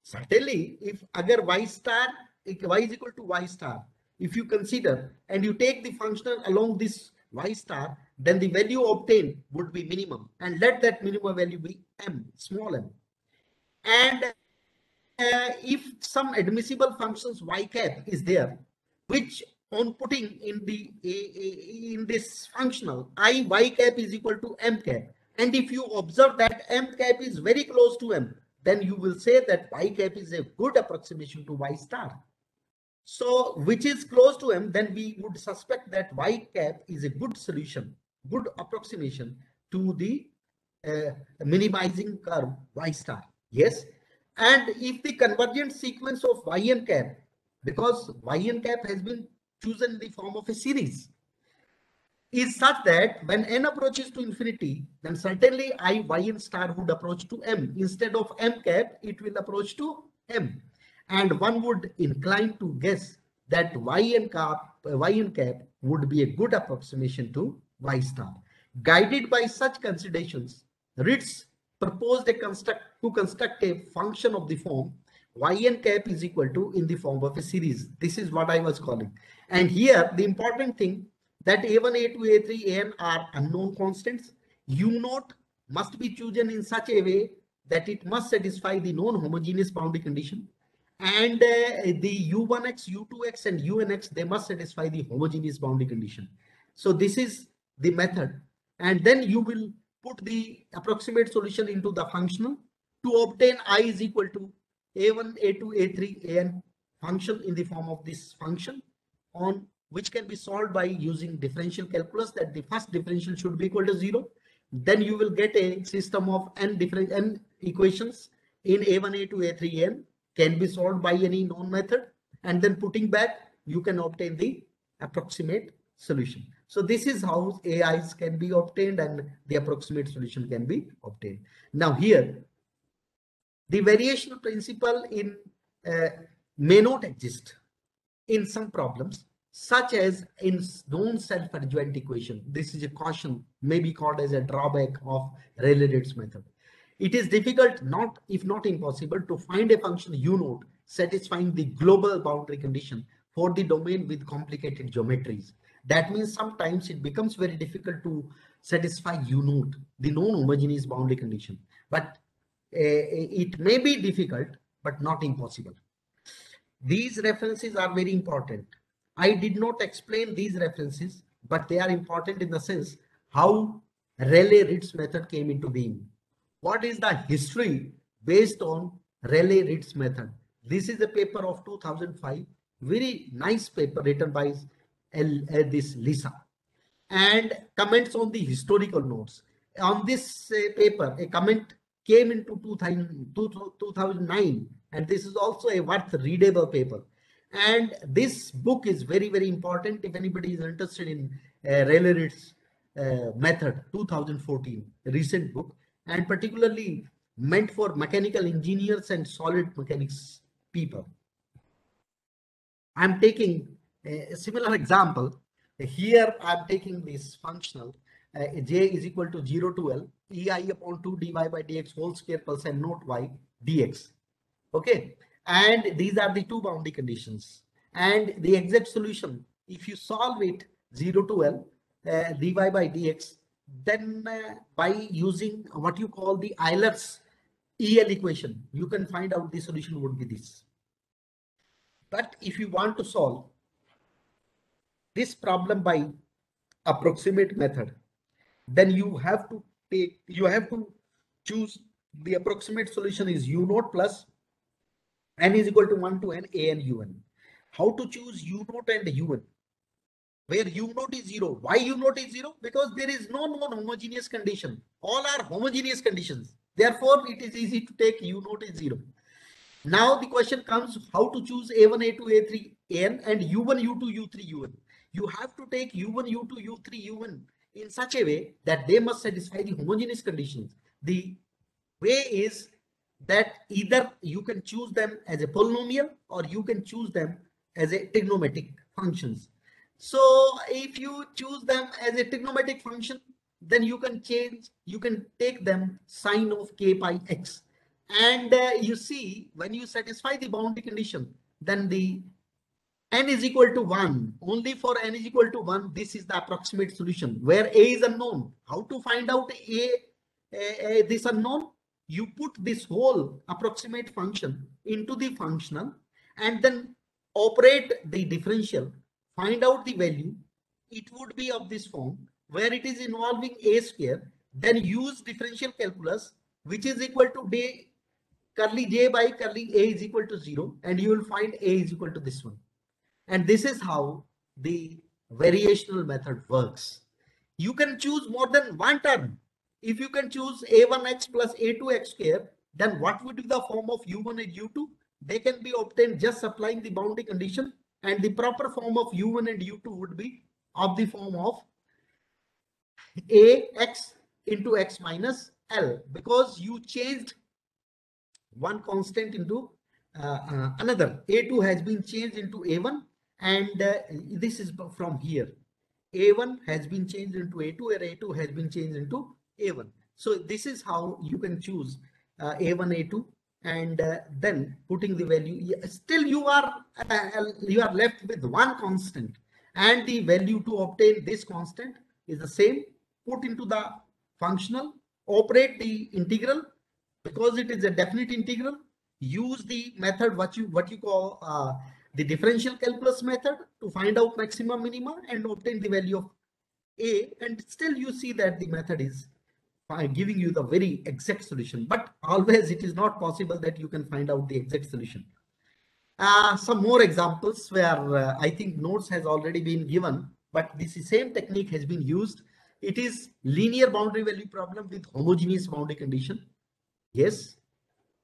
Certainly, if agar y is equal to y star, if you consider and you take the functional along this y star, then the value obtained would be minimum, and let that minimum value be m, small m. And if some admissible functions y cap is there, which on putting in the in this functional I y cap is equal to m cap, and if you observe that m cap is very close to m, then you will say that y cap is a good approximation to y star. So which is close to m, then we would suspect that y cap is a good solution, good approximation to the minimizing curve y star. Yes. And if the convergent sequence of yn cap, because yn cap has been chosen in the form of a series, is such that when n approaches to infinity, then certainly yn star would approach to m. Instead of m cap, it will approach to m. And one would incline to guess that y and cap would be a good approximation to y star. Guided by such considerations, Ritz proposed to construct a function of the form yn cap is equal to in the form of a series. This is what I was calling. And here the important thing that a1, a2, a3, an are unknown constants. U0 must be chosen in such a way that it must satisfy the non-homogeneous boundary condition. And the u1x, u2x and unx, they must satisfy the homogeneous boundary condition. So this is the method. And then you will put the approximate solution into the functional to obtain I is equal to a1, a2, a3, an function in the form of this function, on which can be solved by using differential calculus, that the first differential should be equal to 0. Then you will get a system of n different n equations in a1, a2, a3, an can be solved by any known method, and then putting back you can obtain the approximate solution. So this is how AIs can be obtained and the approximate solution can be obtained. Now here the variational principle in may not exist in some problems, such as in known self-adjoint equation. This is a caution, may be called as a drawback of Rayleigh-Ritz method. It is difficult, if not impossible, to find a function u0 satisfying the global boundary condition for the domain with complicated geometries. That means sometimes it becomes very difficult to satisfy u0, the non-homogeneous boundary condition. But it may be difficult, but not impossible. These references are very important. I did not explain these references, but they are important in the sense how Rayleigh-Ritz method came into being. What is the history based on Rayleigh-Ritz method? This is a paper of 2005, very nice paper written by this Lisa, and comments on the historical notes. On this paper, a comment came into 2009, and this is also a worth readable paper. And this book is very, very important if anybody is interested in Rayleigh-Ritz method, 2014, a recent book, and particularly meant for mechanical engineers and solid mechanics people. I'm taking a similar example. Here I'm taking this functional j is equal to 0 to L ei upon 2 dy by dx whole square plus n naught y dx. Okay, and these are the two boundary conditions, and the exact solution, if you solve it 0 to L dy by dx, then by using what you call the Euler's EL equation, you can find out the solution would be this. But if you want to solve this problem by approximate method, then you have to choose the approximate solution is u0 plus n is equal to 1 to n a n un. How to choose u0 and un? Where u0 is 0. Why u0 is 0? Because there is no non-homogeneous condition. All are homogeneous conditions. Therefore, it is easy to take u0 is 0. Now the question comes how to choose a1, a2, a3, an and u1, u2, u3, un. You have to take u1, u2, u3, un in such a way that they must satisfy the homogeneous conditions. The way is that either you can choose them as a polynomial or you can choose them as a trigonometric functions. So if you choose them as a trigonometric function, then you can take them sine of k pi x. And you see, when you satisfy the boundary condition, then the n is equal to 1. Only for n is equal to 1, this is the approximate solution, where a is unknown. How to find out this unknown? You put this whole approximate function into the functional and then operate the differential, find out the value. It would be of this form, where it is involving a square, then use differential calculus, which is equal to curly j by curly a is equal to 0, and you will find a is equal to this one. And this is how the variational method works. You can choose more than one term. If you can choose a1x plus a2x square, then what would be the form of u1 and u2? They can be obtained just applying the boundary condition, and the proper form of u1 and u2 would be of the form of ax into x minus L, because you changed one constant into another. A2 has been changed into a1 And this is from here. A1 has been changed into A2 or A2 has been changed into A1. So this is how you can choose A1, A2, and then putting the value. Still you are left with one constant, and the value to obtain this constant is the same. Put into the functional, operate the integral because it is a definite integral. Use the method what you call the differential calculus method to find out maximum minima and obtain the value of A, and still you see that the method is giving you the very exact solution, but always it is not possible that you can find out the exact solution. Some more examples where I think notes has already been given, but this same technique has been used. It is linear boundary value problem with homogeneous boundary condition. Yes,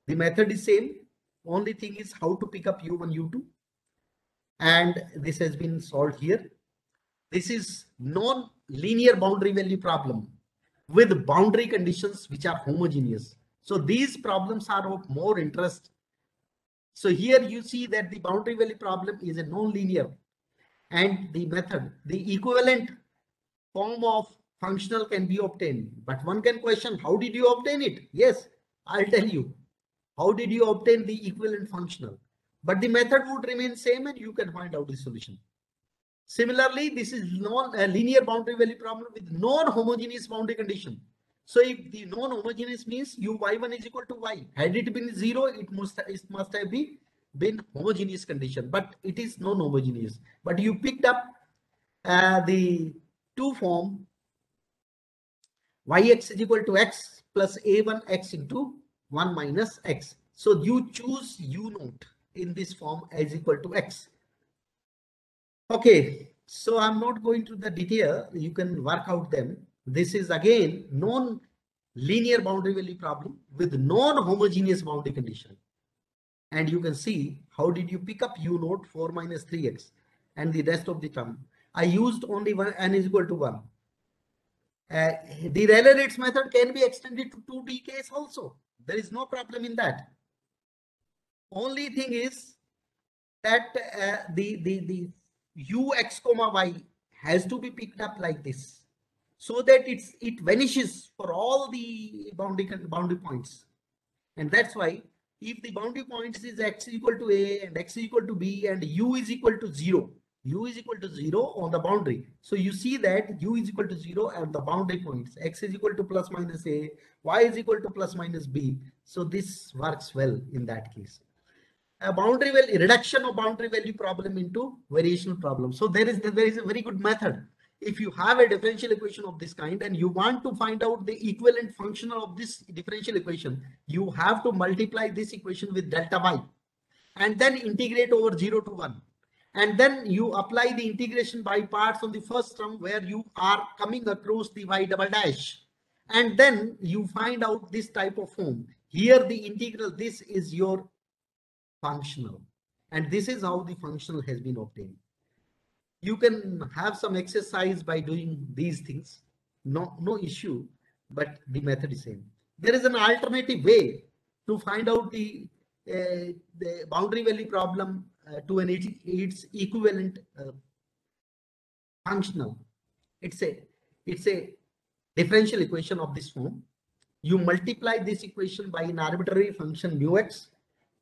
the method is same. Only thing is how to pick up U1, U2. And this has been solved here. This is non-linear boundary value problem with boundary conditions which are homogeneous. So these problems are of more interest. So here you see that the boundary value problem is a non-linear, and the method, the equivalent form of functional can be obtained. But one can question, how did you obtain it? Yes, I'll tell you. How did you obtain the equivalent functional? But the method would remain same and you can find out the solution. Similarly, this is non-linear boundary value problem with non-homogeneous boundary condition. So if the non-homogeneous means y1 is equal to y. Had it been 0, it must have been homogeneous condition, but it is non-homogeneous. But you picked up the two form yx is equal to x plus a1x into 1 minus x. So you choose u naught in this form as equal to x. Okay, so I'm not going to the detail. You can work out them. This is again non-linear boundary value problem with non-homogeneous boundary condition. And you can see how did you pick up u naught 4 minus 3x and the rest of the term. I used only one, n is equal to 1. The Rayleigh-Ritz method can be extended to 2D case also. There is no problem in that. Only thing is that the ux comma y has to be picked up like this, so that it vanishes for all the boundary points. And that's why if the boundary points is x equal to a and x equal to b and u is equal to 0, u is equal to 0 on the boundary. So you see that u is equal to 0 and the boundary points, x is equal to plus minus a, y is equal to plus minus b. So this works well in that case. A boundary value reduction of boundary value problem into variational problem. So there is a very good method. If you have a differential equation of this kind and you want to find out the equivalent function of this differential equation, you have to multiply this equation with delta y and then integrate over 0 to 1. And then you apply the integration by parts on the first term where you are coming across the y double dash. And then you find out this type of form. Here the integral, this is your functional, and this is how the functional has been obtained. You can have some exercise by doing these things, no issue, but the method is same. There is an alternative way to find out the boundary value problem to its equivalent functional. It's a differential equation of this form. You multiply this equation by an arbitrary function mu x.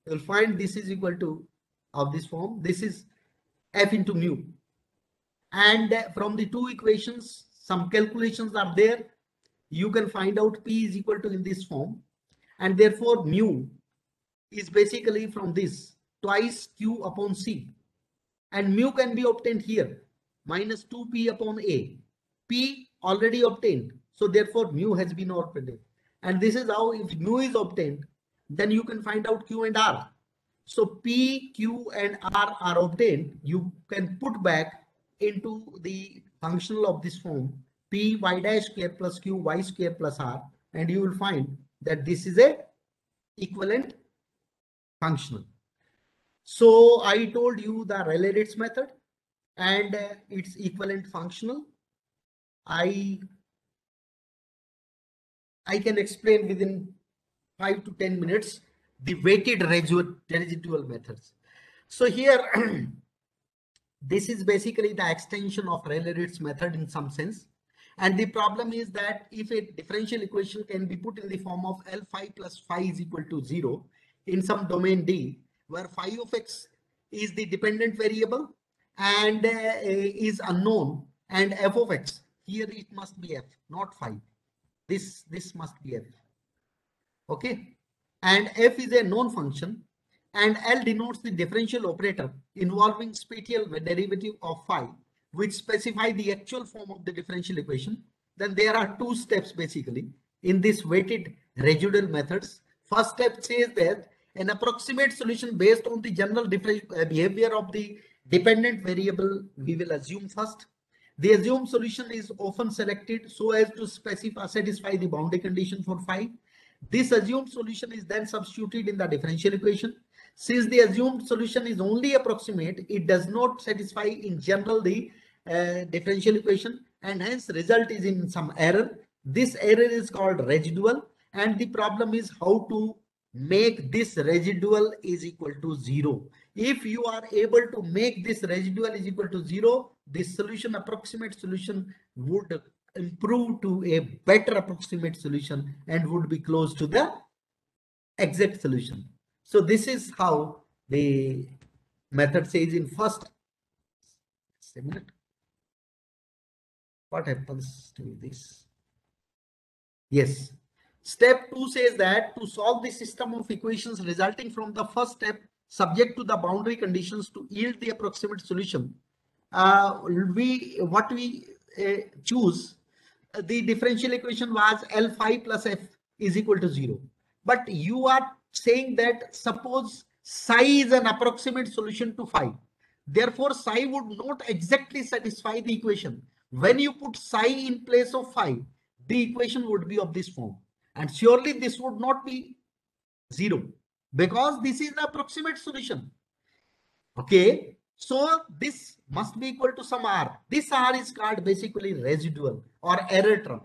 You'll find this is equal to of this form. This is f into mu. And from the two equations, some calculations are there. You can find out p is equal to in this form. And therefore mu is basically from this twice q upon c. And mu can be obtained here, minus 2p upon a. P already obtained. So therefore mu has been obtained. And this is how, if mu is obtained, then you can find out q and r. So p, q and r are obtained. You can put back into the functional of this form, p y dash square plus q y square plus r, and you will find that this is a equivalent functional. So I told you the Rayleigh-Ritz method and its equivalent functional. I can explain within 5 to 10 minutes the weighted residual methods. So here This is basically the extension of Rayleigh-Ritz method in some sense. And the problem is that if a differential equation can be put in the form of L phi plus phi is equal to 0 in some domain D, where phi of x is the dependent variable and is unknown, and f of x, here it must be f, not phi. This must be f. Okay. And f is a known function, and L denotes the differential operator involving spatial derivative of phi, which specify the actual form of the differential equation. Then there are two steps basically in this weighted residual methods. First step says that an approximate solution based on the general behavior of the dependent variable we will assume first. The assumed solution is often selected so as to satisfy the boundary condition for phi. This assumed solution is then substituted in the differential equation. Since the assumed solution is only approximate, it does not satisfy in general the differential equation, and hence result is in some error. This error is called residual, and the problem is how to make this residual is equal to 0. If you are able to make this residual is equal to 0, this solution, approximate solution, would improve to a better approximate solution and would be close to the exact solution. So this is how the method says in first. A minute. What happens to this? Yes. Step 2 says that to solve the system of equations resulting from the first step subject to the boundary conditions to yield the approximate solution, we choose the differential equation was L phi plus f is equal to 0. But you are saying that suppose psi is an approximate solution to phi. Therefore, psi would not exactly satisfy the equation. When you put psi in place of phi, the equation would be of this form. And surely this would not be 0 because this is the approximate solution. Okay. So this must be equal to some r. This r is called basically residual or error term.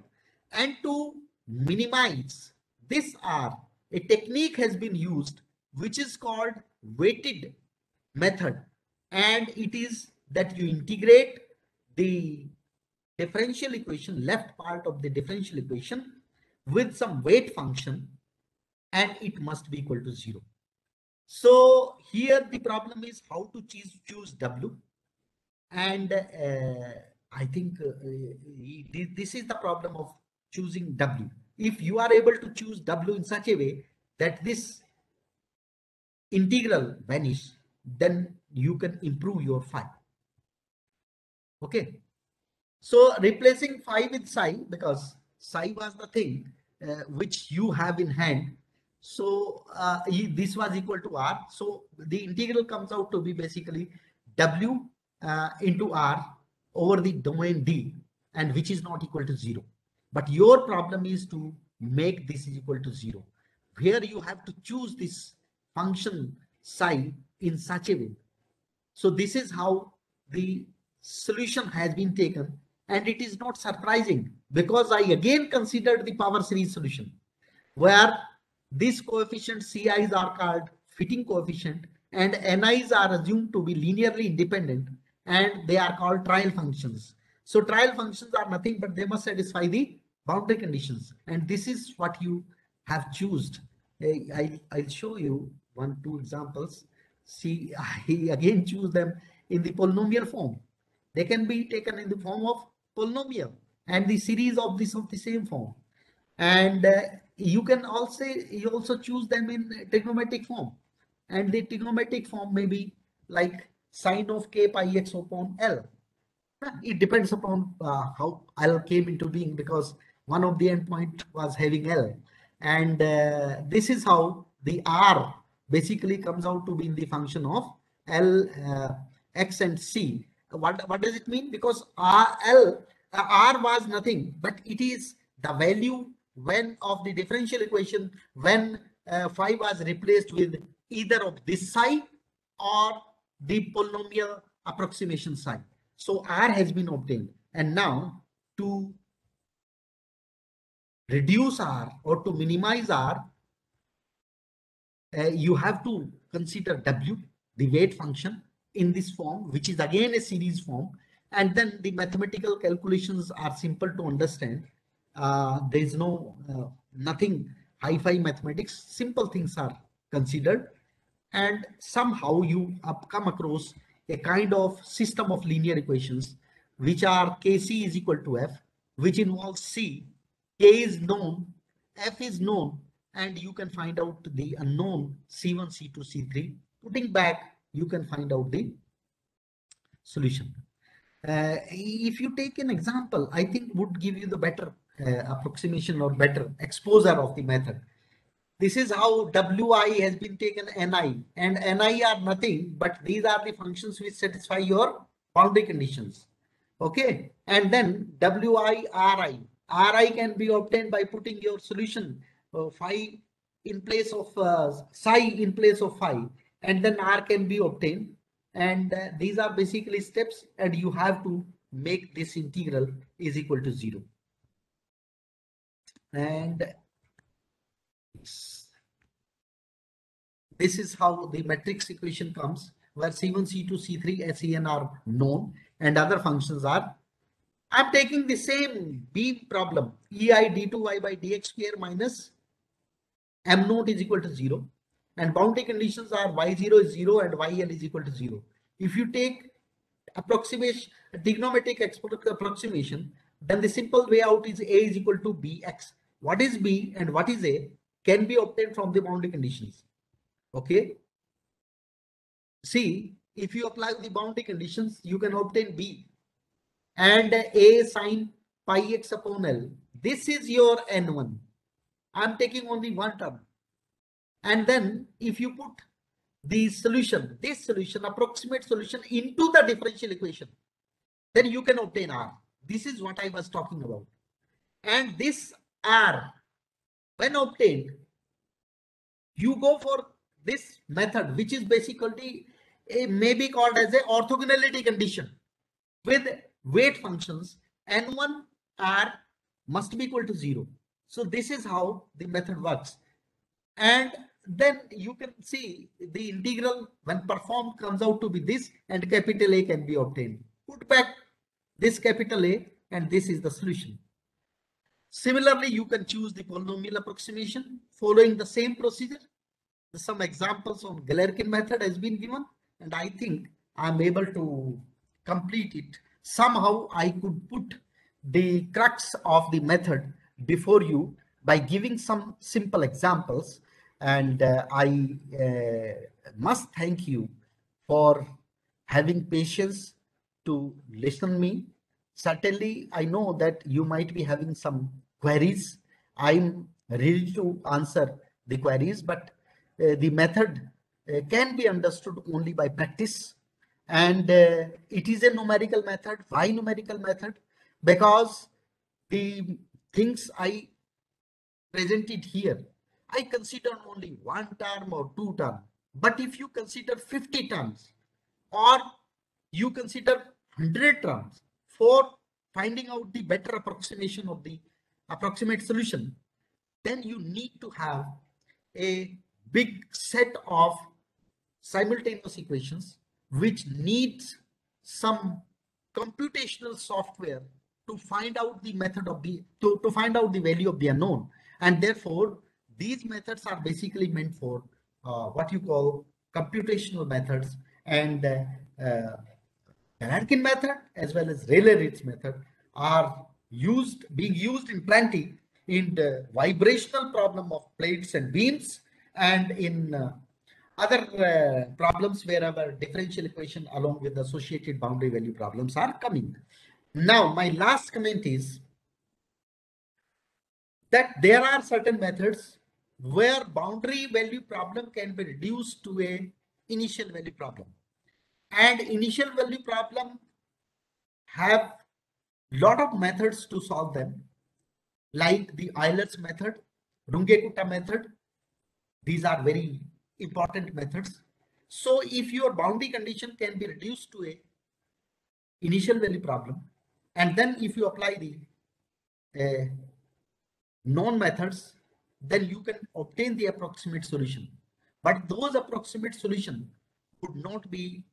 And to minimize this r, a technique has been used which is called weighted method. And it is that you integrate the differential equation, left part of the differential equation, with some weight function, and it must be equal to 0. So here the problem is how to choose W, and I think this is the problem of choosing W. If you are able to choose W in such a way that this integral vanish, then you can improve your phi. Okay. So replacing phi with psi, because psi was the thing which you have in hand. So this was equal to r. So the integral comes out to be basically W into r over the domain D, and which is not equal to 0. But your problem is to make this is equal to 0. Here you have to choose this function psi in such a way. So this is how the solution has been taken, and it is not surprising because I again considered the power series solution where these coefficients Ci's are called fitting coefficient and Ni's are assumed to be linearly independent, and they are called trial functions. So trial functions are nothing but they must satisfy the boundary conditions, and this is what you have chosen. I'll show you 1-2 examples. See, I again choose them in the polynomial form. They can be taken in the form of polynomial and the series of this of the same form. And you can also choose them in trigonometric form, and the trigonometric form may be like sine of k pi x upon L. It depends upon how L came into being, because one of the endpoint was having L, and this is how the R basically comes out to be in the function of L, x and C. What does it mean? Because R was nothing but it is the value when of the differential equation when phi was replaced with either of this psi or the polynomial approximation psi. So R has been obtained, and now to reduce R or to minimize R, you have to consider W, the weight function, in this form, which is again a series form. And then the mathematical calculations are simple to understand. There is no nothing hi-fi mathematics. Simple things are considered. And somehow you come across a kind of system of linear equations, which are Kc is equal to F, which involves C. K is known, F is known, and you can find out the unknown C1, C2, C3. Putting back, you can find out the solution. If you take an example, I think would give you the better approximation or better exposure of the method. This is how Wi has been taken Ni, and Ni are nothing but these are the functions which satisfy your boundary conditions. Okay, and then Wi Ri. Ri can be obtained by putting your solution phi in place of psi in place of phi, and then R can be obtained. And these are basically steps, and you have to make this integral is equal to 0. And this is how the matrix equation comes, where C1, C2, C3, Sen are known, and other functions are. I'm taking the same beam problem, Ei d2y by dx square minus m naught is equal to 0. And boundary conditions are y0 is 0 and yl is equal to 0. If you take approximation, trigonometric approximation, then the simple way out is a is equal to bx. What is b and what is a can be obtained from the boundary conditions. Okay. See, if you apply the boundary conditions, you can obtain b and a sine pi x upon L. This is your n1. I'm taking only one term. And then if you put the solution, this solution, approximate solution into the differential equation, then you can obtain R. This is what I was talking about. And this R, when obtained, you go for this method, which is basically may be called as a orthogonality condition with weight functions n1 R must be equal to 0. So this is how the method works. And then you can see the integral when performed comes out to be this, and capital A can be obtained. Put back this capital A and this is the solution. Similarly, you can choose the polynomial approximation following the same procedure. Some examples on Galerkin method has been given, and I think I'm able to complete it. Somehow I could put the crux of the method before you by giving some simple examples. And I must thank you for having patience to listen me. Certainly, I know that you might be having some queries. I'm ready to answer the queries, but the method can be understood only by practice. And it is a numerical method. Why numerical method? Because the things I presented here, I consider only one term or two terms. But if you consider 50 terms or you consider 100 terms for finding out the better approximation of the approximate solution, then you need to have a big set of simultaneous equations which needs some computational software to find out the method of the to find out the value of the unknown. And therefore these methods are basically meant for what you call computational methods. And Galerkin method as well as Rayleigh-Ritz method are being used in plenty in the vibrational problem of plates and beams, and in other problems wherever differential equation along with associated boundary value problems are coming. Now, my last comment is that there are certain methods where boundary value problem can be reduced to a initial value problem. And initial value problem have lot of methods to solve them, like the Euler's method, Runge-Kutta method. These are very important methods. So if your boundary condition can be reduced to a initial value problem, and then if you apply the known methods, then you can obtain the approximate solution. But those approximate solution would not be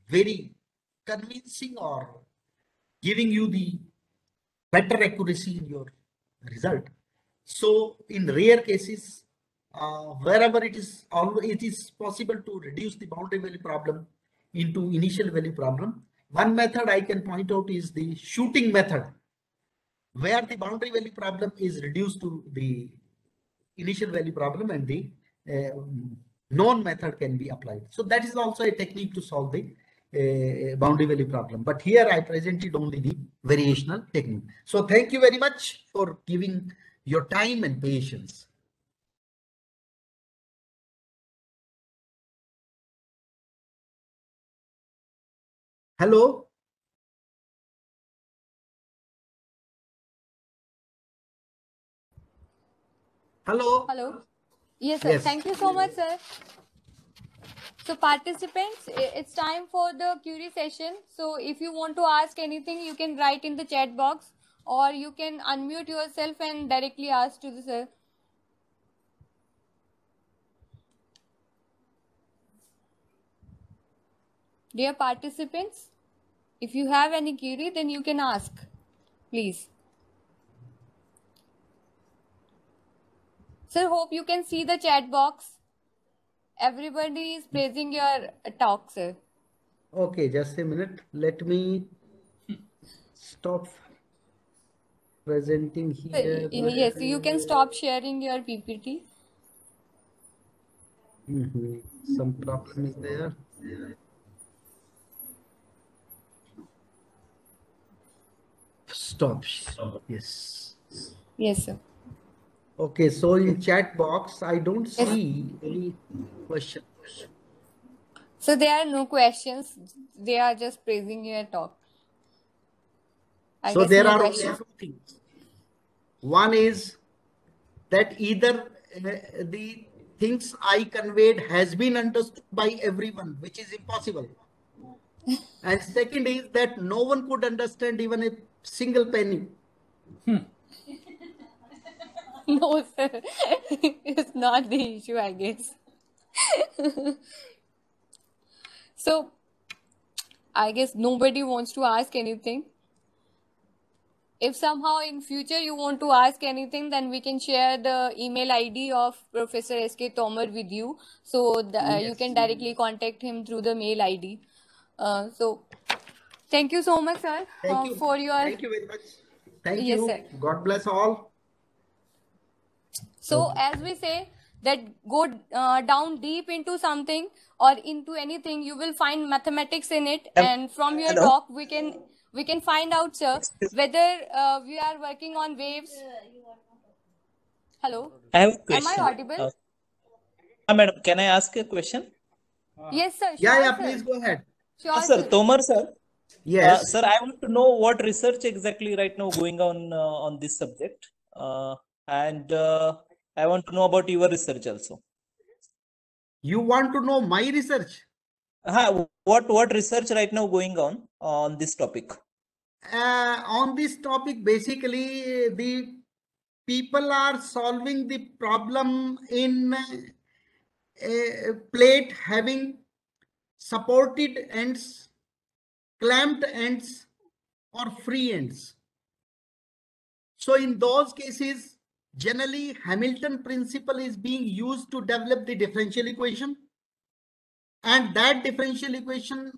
very convincing or giving you the better accuracy in your result. So in rare cases, wherever it is possible to reduce the boundary value problem into initial value problem. One method I can point out is the shooting method, where the boundary value problem is reduced to the initial value problem and the known method can be applied. So that is also a technique to solve the boundary value problem. But here I presented only the variational technique. So thank you very much for giving your time and patience. Hello. Hello. Hello. Yes, sir. Yes. Thank you so much, sir. So participants, it's time for the query session. So if you want to ask anything, you can write in the chat box or you can unmute yourself and directly ask to the sir. Dear participants, if you have any query, then you can ask, please. Sir, hope you can see the chat box. Everybody is praising your talk, sir. Okay, just a minute. Let me stop presenting here. Yes, you can stop sharing your PPT. Some problem is there. Stop. Yes. Yes, sir. Okay, so in chat box, I don't see any question. So there are no questions. They are just praising your talk. So there are only two things. One is that either the things I conveyed has been understood by everyone, which is impossible. And second is that no one could understand even a single penny. No, sir. It's not the issue, I guess. So, I guess nobody wants to ask anything. If somehow in future you want to ask anything, then we can share the email ID of Professor S.K. Tomar with you. So you can directly contact him through the mail ID. So thank you so much, sir, Thank you. for your... Thank you very much. Thank Yes, you. sir. God bless all. So as we say that go down deep into something or into anything, you will find mathematics in it. And from your talk, we can find out, sir, whether we are working on waves. Hello. I have a question. Am I audible? Madam, can I ask a question? Yes, sir. Sure, Yeah, sir. please go ahead. Sure, Sir, Tomar sir. Yes. Sir, I want to know what research exactly right now going on this subject. And I want to know about your research also. You want to know my research? What research right now going on this topic? On this topic, basically, the people are solving the problem in a plate having supported ends, clamped ends, or free ends. So in those cases, generally Hamilton principle is being used to develop the differential equation. And that differential equation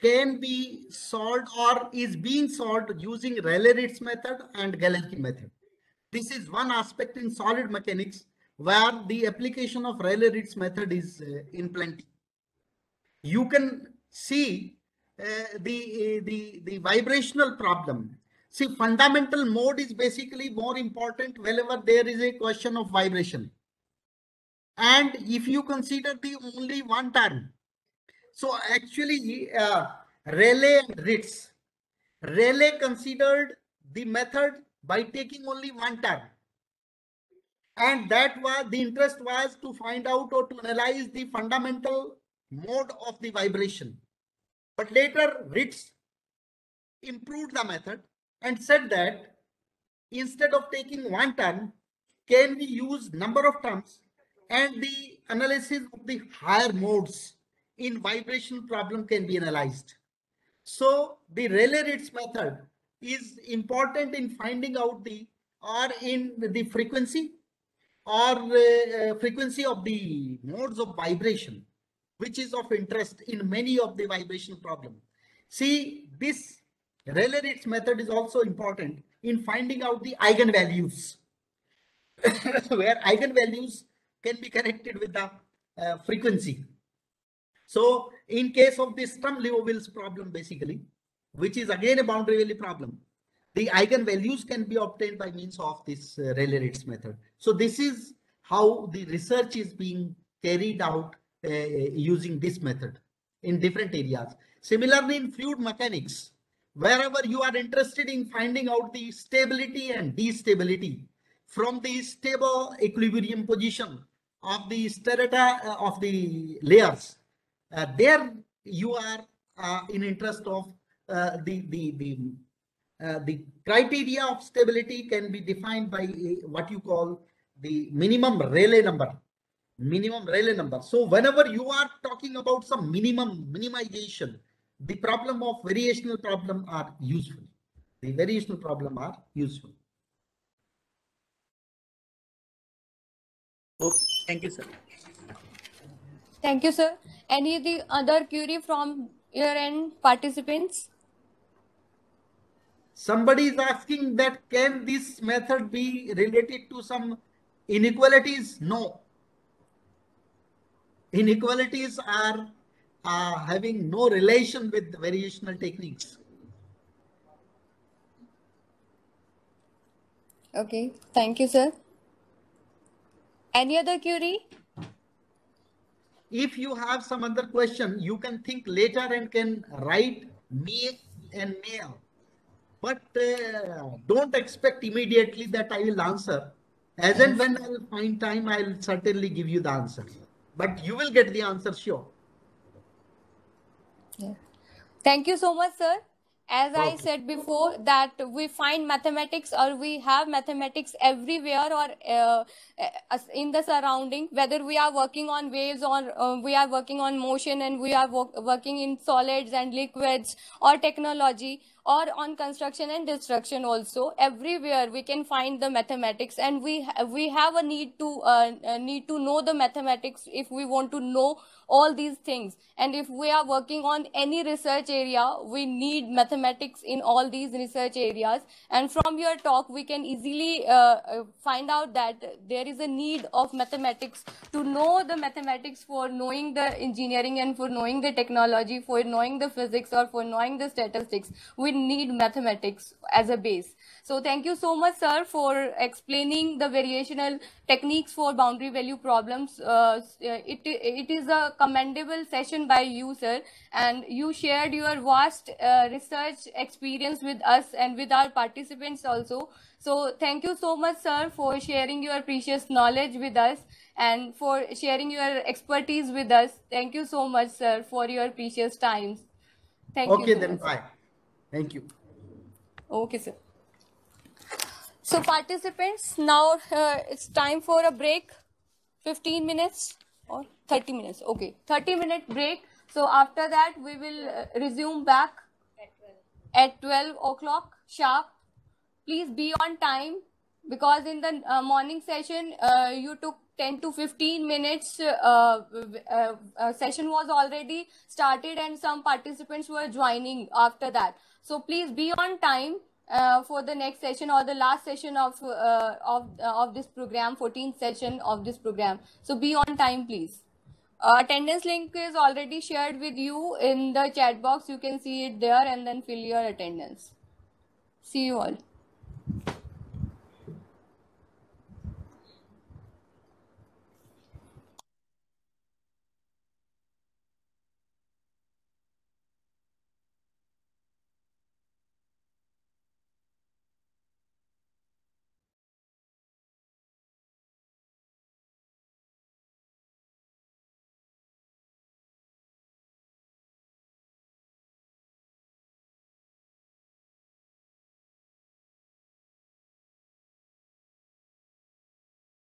can be solved or is being solved using Rayleigh-Ritz method and Galerkin method. This is one aspect in solid mechanics where the application of Rayleigh-Ritz method is in plenty. You can see the vibrational problem. See, fundamental mode is basically more important whenever there is a question of vibration. And if you consider the only one term, so actually Rayleigh and Ritz, Rayleigh considered the method by taking only one term. And that was the interest was to find out or to analyze the fundamental mode of the vibration. But later Ritz improved the method and said that instead of taking one term, can we use number of terms and the analysis of the higher modes in vibrational problem can be analyzed. So the Rayleigh-Ritz method is important in finding out the frequency frequency of the modes of vibration, which is of interest in many of the vibrational problems. See, this Rayleigh-Ritz method is also important in finding out the eigenvalues, where eigenvalues can be connected with the frequency. So in case of this Sturm-Liouville's problem, basically, which is again a boundary value problem, the eigenvalues can be obtained by means of this Rayleigh-Ritz method. So this is how the research is being carried out using this method in different areas. Similarly, in fluid mechanics, wherever you are interested in finding out the stability and destability from the stable equilibrium position of the strata of the layers, there you are in interest of the criteria of stability can be defined by what you call the minimum Rayleigh number. So whenever you are talking about some minimization, the problem of variational problem are useful. Okay, thank you, sir. Thank you, sir. Any other query from your end, participants? Somebody is asking that can this method be related to some inequalities? No. Inequalities are having no relation with variational techniques. Okay, thank you, sir. Any other query? If you have some other question, you can think later and can write me and mail. But don't expect immediately that I will answer. As and when I will find time, I will certainly give you the answer. But you will get the answer, sure. Yeah. Thank you so much, sir. As I said before, that we find mathematics, or we have mathematics everywhere, or in the surrounding, whether we are working on waves, or we are working on motion, and we are working in solids and liquids, or technology, or on construction and destruction also. Everywhere we can find the mathematics, and we have a need to know the mathematics if we want to know all these things. And if we are working on any research area, we need mathematics in all these research areas. And from your talk, we can easily find out that there is a need of mathematics, to know the mathematics for knowing the engineering, and for knowing the technology, for knowing the physics, or for knowing the statistics. We need mathematics as a base. So thank you so much, sir, for explaining the variational techniques for boundary value problems. It is a commendable session by you, sir, and you shared your vast research experience with us and with our participants also. So thank you so much, sir, for sharing your precious knowledge with us, and for sharing your expertise with us. Thank you so much, sir, for your precious time. Thank you. Okay, then bye. Thank you. Okay, sir. So participants, now it's time for a break. 15 minutes or 30 minutes. Okay, 30-minute break. So after that, we will resume back at 12 o'clock sharp. Please be on time, because in the morning session, you took 10 to 15 minutes. Session was already started, and some participants were joining after that. So please be on time for the next session, or the last session of this program, 14th session of this program. So be on time, please. Attendance link is already shared with you in the chat box. You can see it there and then fill your attendance. See you all.